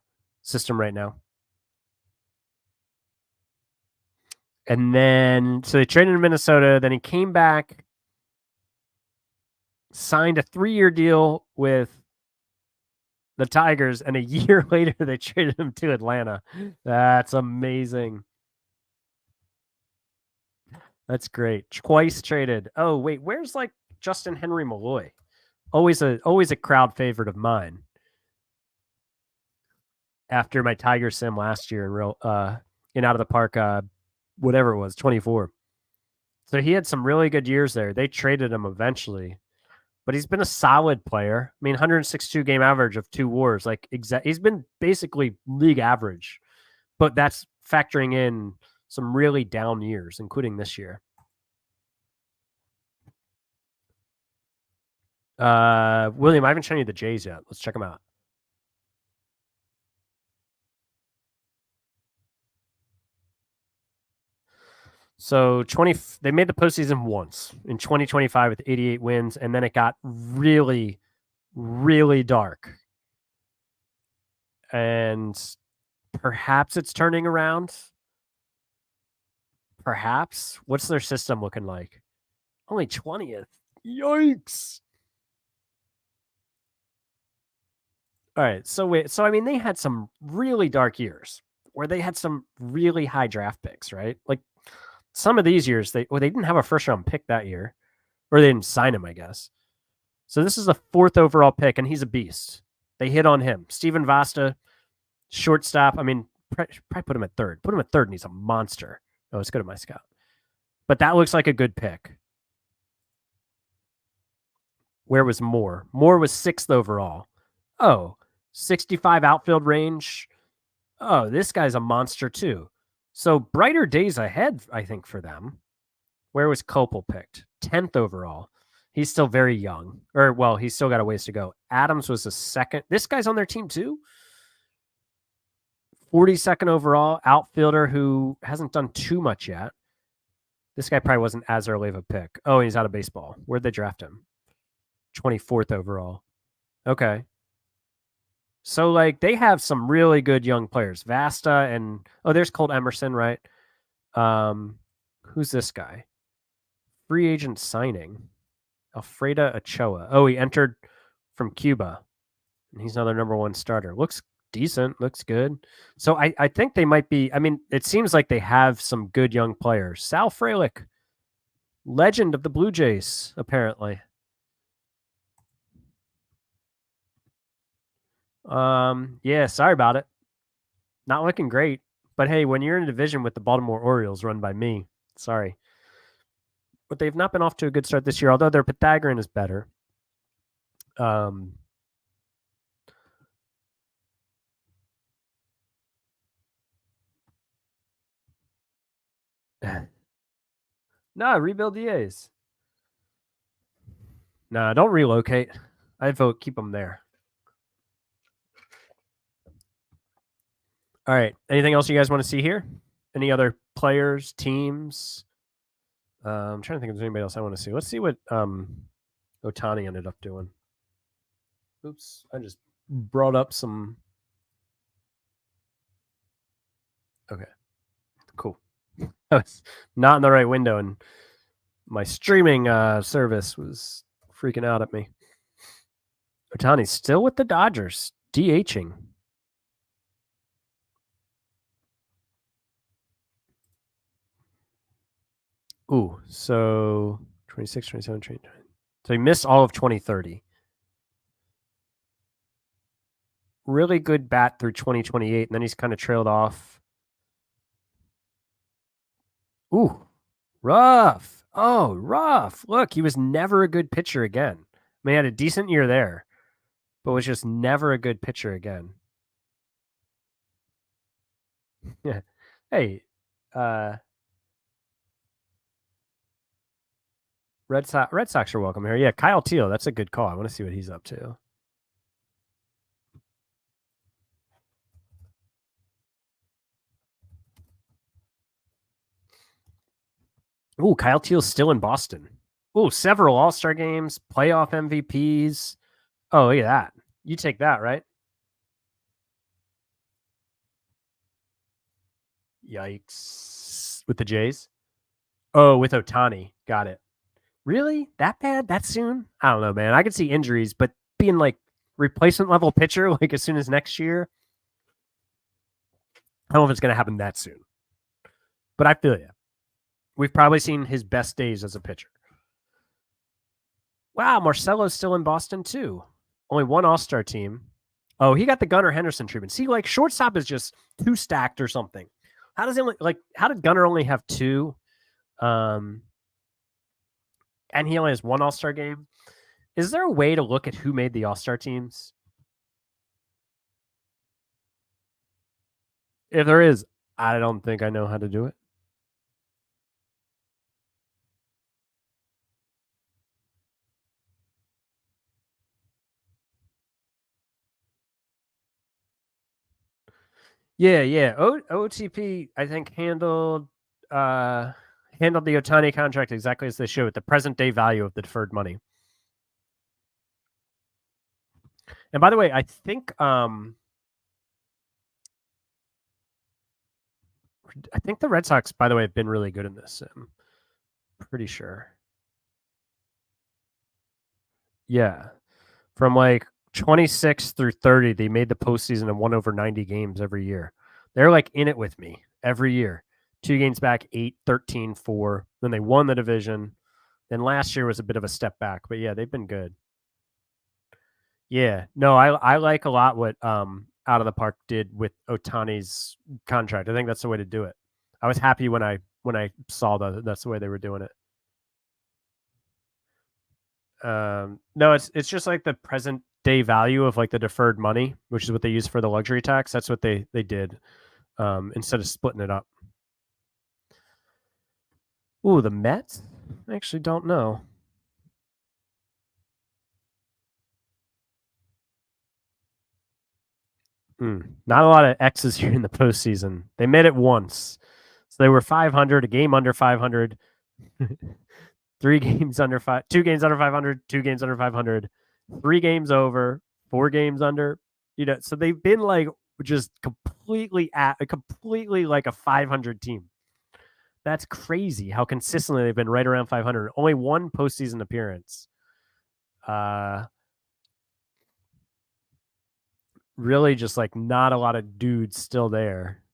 now. And then, so they traded in Minnesota. Then he came back, signed a 3-year deal with the Tigers, and a year later they traded him to Atlanta. That's amazing. That's great. Twice traded. Oh wait, where's like Justin Henry Malloy? Always a crowd favorite of mine. After my Tiger sim last year in Out of the Park, whatever it was, 24. So he had some really good years there. They traded him eventually, but he's been a solid player. I mean, 162 game average of 2 WARs. He's been basically league average, but that's factoring in some really down years, including this year. William, I haven't shown you the Jays yet. Let's check them out. So they made the postseason once in 2025 with 88 wins, and then it got really, really dark. And perhaps it's turning around. Perhaps. What's their system looking like? Only 20th. Yikes. All right. So I mean, they had some really dark years where they had some really high draft picks, right? Like some of these years, they didn't have a first round pick that year, or they didn't sign him, I guess. So this is the 4th overall pick, and he's a beast. They hit on him. Steven Vasta, shortstop. I mean, probably put him at 3rd. Put him at 3rd, and he's a monster. Oh, let's go to my scout. But that looks like a good pick. Where was Moore? Moore was 6th overall. Oh, 65 outfield range. Oh, this guy's a monster too. So brighter days ahead, I think, for them. Where was Copel picked? 10th overall. He's still very young. Or, well, he's still got a ways to go. Adams was the 2nd. This guy's on their team too? 42nd overall, outfielder who hasn't done too much yet. This guy probably wasn't as early of a pick. Oh, he's out of baseball. Where'd they draft him? 24th overall. Okay. So, like, they have some really good young players. Vasta and, oh, there's Colt Emerson, right? Who's this guy? Free agent signing. Alfredo Ochoa. Oh, he entered from Cuba. And he's another number 1 starter. Looks decent. Looks good. So I think they might be, I mean, it seems like they have some good young players. Sal Frelick, legend of the Blue Jays, apparently. Yeah, sorry about it. Not looking great. But hey, when you're in a division with the Baltimore Orioles run by me, sorry. But they've not been off to a good start this year, although their Pythagorean is better. No, rebuild the A's. Nah, don't relocate. I vote keep them there. All right. Anything else you guys want to see here? Any other players, teams? I'm trying to think if there's anybody else I want to see. Let's see what Ohtani ended up doing. Oops, I just brought up some. Okay, cool. I was not in the right window, and my streaming service was freaking out at me. Ohtani's still with the Dodgers, DHing. Ooh, so 26, 27, 29. So he missed all of 2030. Really good bat through 2028, and then he's kind of trailed off. Ooh, rough. Oh, rough. Look, he was never a good pitcher again. I mean, he had a decent year there, but was just never a good pitcher again. Yeah. Hey, Red Sox are welcome here. Yeah, Kyle Teal. That's a good call. I want to see what he's up to. Ooh, Kyle Teal's still in Boston. Ooh, several All-Star games, playoff MVPs. Oh, look at that. You take that, right? Yikes. With the Jays? Oh, with Ohtani. Got it. Really? That bad? That soon? I don't know, man. I could see injuries, but being like replacement level pitcher, like as soon as next year, I don't know if it's going to happen that soon. But I feel you. We've probably seen his best days as a pitcher. Wow, Marcelo's still in Boston too. Only one All-Star team. Oh, he got the Gunnar Henderson treatment. See, like shortstop is just too stacked or something. How does it like? How did Gunnar only have two? And he only has one All-Star game. Is there a way to look at who made the All-Star teams? If there is, I don't think I know how to do it. Yeah. OOTP, I think, handled the Ohtani contract exactly as they should, with the present day value of the deferred money. And by the way, I think the Red Sox, by the way, have been really good in this. I'm pretty sure. Yeah. From like 26 through 30, they made the postseason and won over 90 games every year. They're like in it with me every year. 2 games back, 8, 13, 4. Then they won the division. Then last year was a bit of a step back. But yeah, they've been good. Yeah. No, I like a lot what Out of the Park did with Ohtani's contract. I think that's the way to do it. I was happy when I saw that's the way they were doing it. No, it's just like the present day value of like the deferred money, which is what they use for the luxury tax. That's what they did instead of splitting it up. Ooh, the Mets? I actually don't know. Not a lot of X's here in the postseason. They made it once. So they were 500, a game under 500, 3 games under 5, 2 games under 500, 2 games under 500, 3 games over, 4 games under. So they've been like just completely like a 500 team. That's crazy how consistently they've been right around 500. Only one postseason appearance. Really just like not a lot of dudes still there.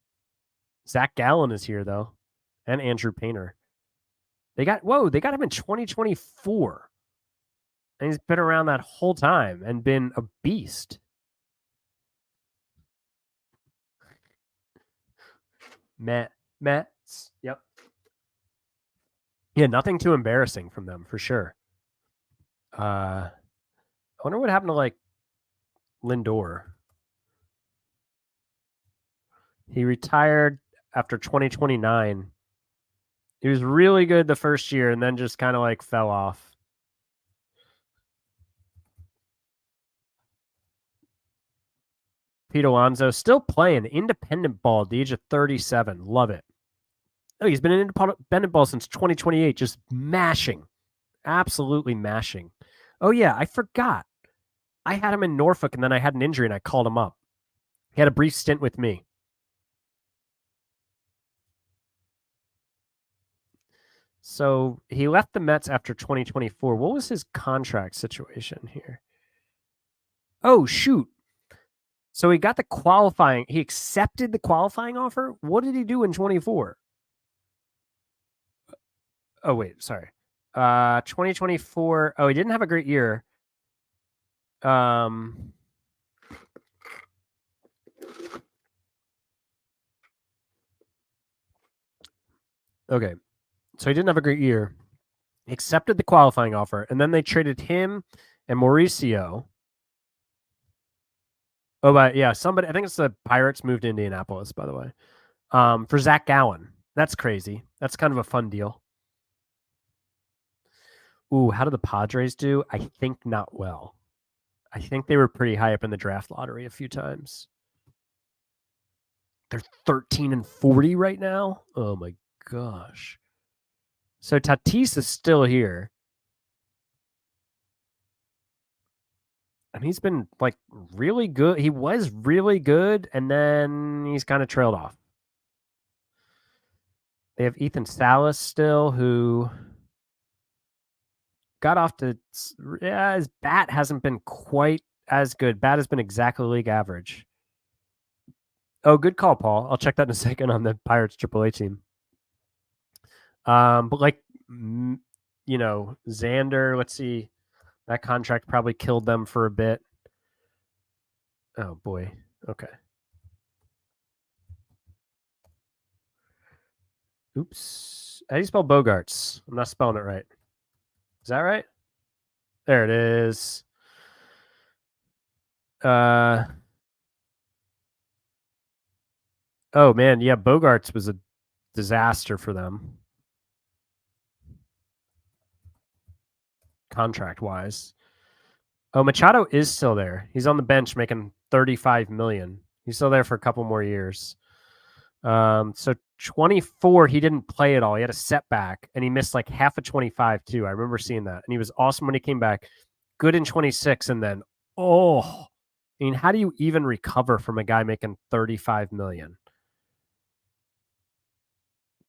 Zach Gallen is here though, and Andrew Painter. They got him in 2024. And he's been around that whole time and been a beast. Mets. Yep. Yeah, nothing too embarrassing from them for sure. I wonder what happened to like Lindor. He retired after 2029. He was really good the first year and then just kind of like fell off. Pete Alonso, still playing independent ball at the age of 37. Love it. Oh, he's been in independent ball since 2028, just mashing. Absolutely mashing. Oh, yeah, I forgot. I had him in Norfolk, and then I had an injury, and I called him up. He had a brief stint with me. So he left the Mets after 2024. What was his contract situation here? Oh, shoot. So he got the qualifying. He accepted the qualifying offer. What did he do in 24? Oh, wait, sorry. 2024. Oh, he didn't have a great year. Okay. So he didn't have a great year. He accepted the qualifying offer, and then they traded him and Mauricio. Oh, but yeah, somebody, I think it's the Pirates moved to Indianapolis, by the way, for Zach Gallen. That's crazy. That's kind of a fun deal. Ooh, how did the Padres do? I think not well. I think they were pretty high up in the draft lottery a few times. They're 13-40 right now. Oh my gosh. So Tatis is still here. And he's been like really good. He was really good, and then he's kind of trailed off. They have Ethan Salas still, who got off to, yeah, his bat hasn't been quite as good. Bat has been exactly league average. Oh, good call, Paul. I'll check that in a second on the Pirates AAA team. But like, you know, Xander, let's see, that contract probably killed them for a bit. Oh boy. Okay. Oops. How do you spell Bogarts? I'm not spelling it right. Is that right? There it is. Oh man, yeah, Bogarts was a disaster for them, contract-wise. Oh, Machado is still there. He's on the bench making $35 million. He's still there for a couple more years. So 24, he didn't play at all. He had a setback, and he missed like half of 25 too. I remember seeing that, and he was awesome when he came back. Good in 26, and then I mean, how do you even recover from a guy making $35 million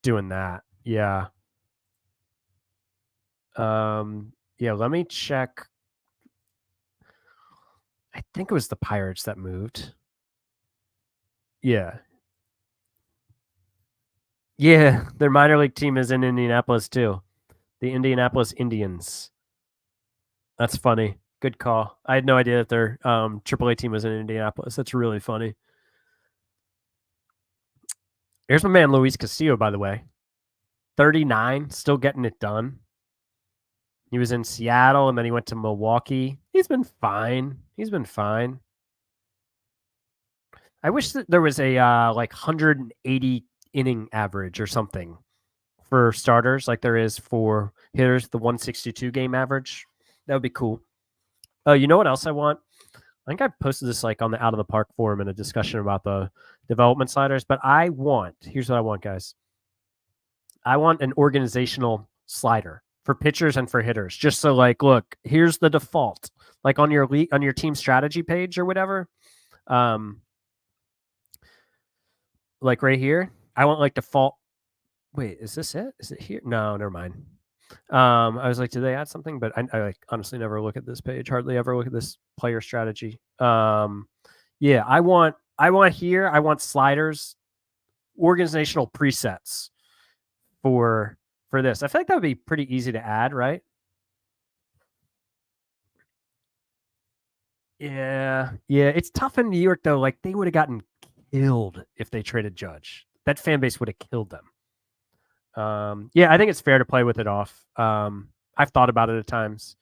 doing that? Yeah. Yeah. Let me check. I think it was the Pirates that moved. Yeah. Yeah, their minor league team is in Indianapolis too. The Indianapolis Indians. That's funny. Good call. I had no idea that their AAA team was in Indianapolis. That's really funny. Here's my man Luis Castillo, by the way. 39, still getting it done. He was in Seattle, and then he went to Milwaukee. He's been fine. I wish that there was a like 180 inning average or something for starters, like there is for hitters, the 162 game average. That would be cool. Oh, you know what else I want? I think I posted this like on the Out of the Park forum in a discussion about the development sliders, but here's what I want, guys. I want an organizational slider for pitchers and for hitters. Just so like, look, here's the default. Like on your team strategy page or whatever. Like right here, I want like default. Wait, is this it? Is it here? No, never mind. I was like, did they add something? But I like honestly never look at this page. Hardly ever look at this player strategy. Yeah, I want here. I want sliders, organizational presets for this. I feel like that would be pretty easy to add, right? Yeah, it's tough in New York though. Like they would have gotten killed if they traded Judge. That fan base would have killed them. Yeah, I think it's fair to play with it off. I've thought about it at times.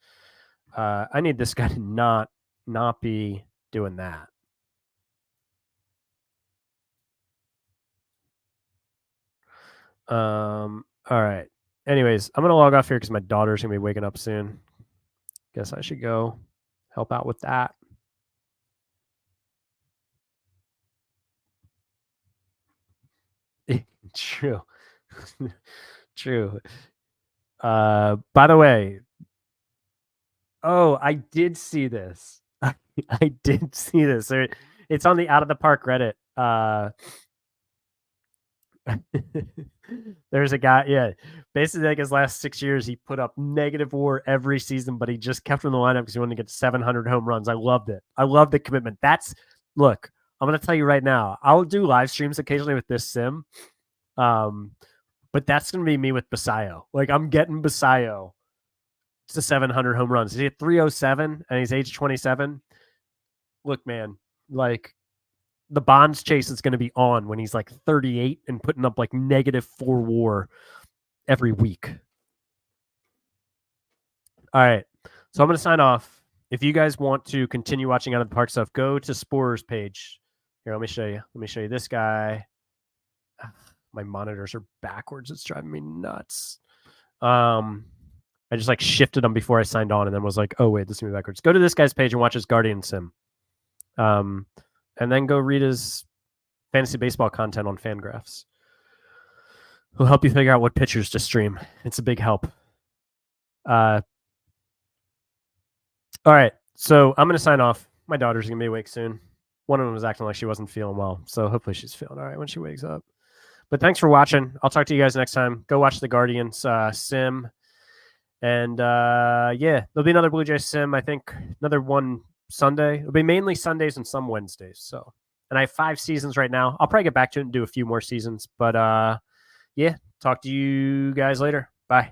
I need this guy to not be doing that. All right. Anyways, I'm gonna log off here because my daughter's gonna be waking up soon. Guess I should go help out with that. True. True. By the way, I did see this. I did see this. It's on the Out of the Park Reddit. There's a guy, yeah. Basically, like his last 6 years, he put up negative WAR every season, but he just kept him in the lineup because he wanted to get 700 home runs. I loved it. I love the commitment. Look, I'm going to tell you right now, I'll do live streams occasionally with this sim. But that's going to be me with Basayo. Like, I'm getting Basayo to 700 home runs. He's at 307 and he's age 27. Look, man, like, the Bonds chase is going to be on when he's like 38 and putting up like -4 WAR every week. All right. So I'm going to sign off. If you guys want to continue watching Out of the Park stuff, go to Spore's page. Here, let me show you. Let me show you this guy. My monitors are backwards. It's driving me nuts. I just like shifted them before I signed on and then was like, oh, wait, this is me backwards. Go to this guy's page and watch his Guardian Sim. And then go read his fantasy baseball content on Fangraphs. He'll help you figure out what pitchers to stream. It's a big help. All right. So I'm going to sign off. My daughter's going to be awake soon. One of them was acting like she wasn't feeling well. So hopefully she's feeling all right when she wakes up. But thanks for watching. I'll talk to you guys next time. Go watch the Guardians Sim. And yeah, there'll be another Blue Jays Sim. I think another one Sunday. It'll be mainly Sundays and some Wednesdays. So, and I have 5 seasons right now. I'll probably get back to it and do a few more seasons. But yeah, talk to you guys later. Bye.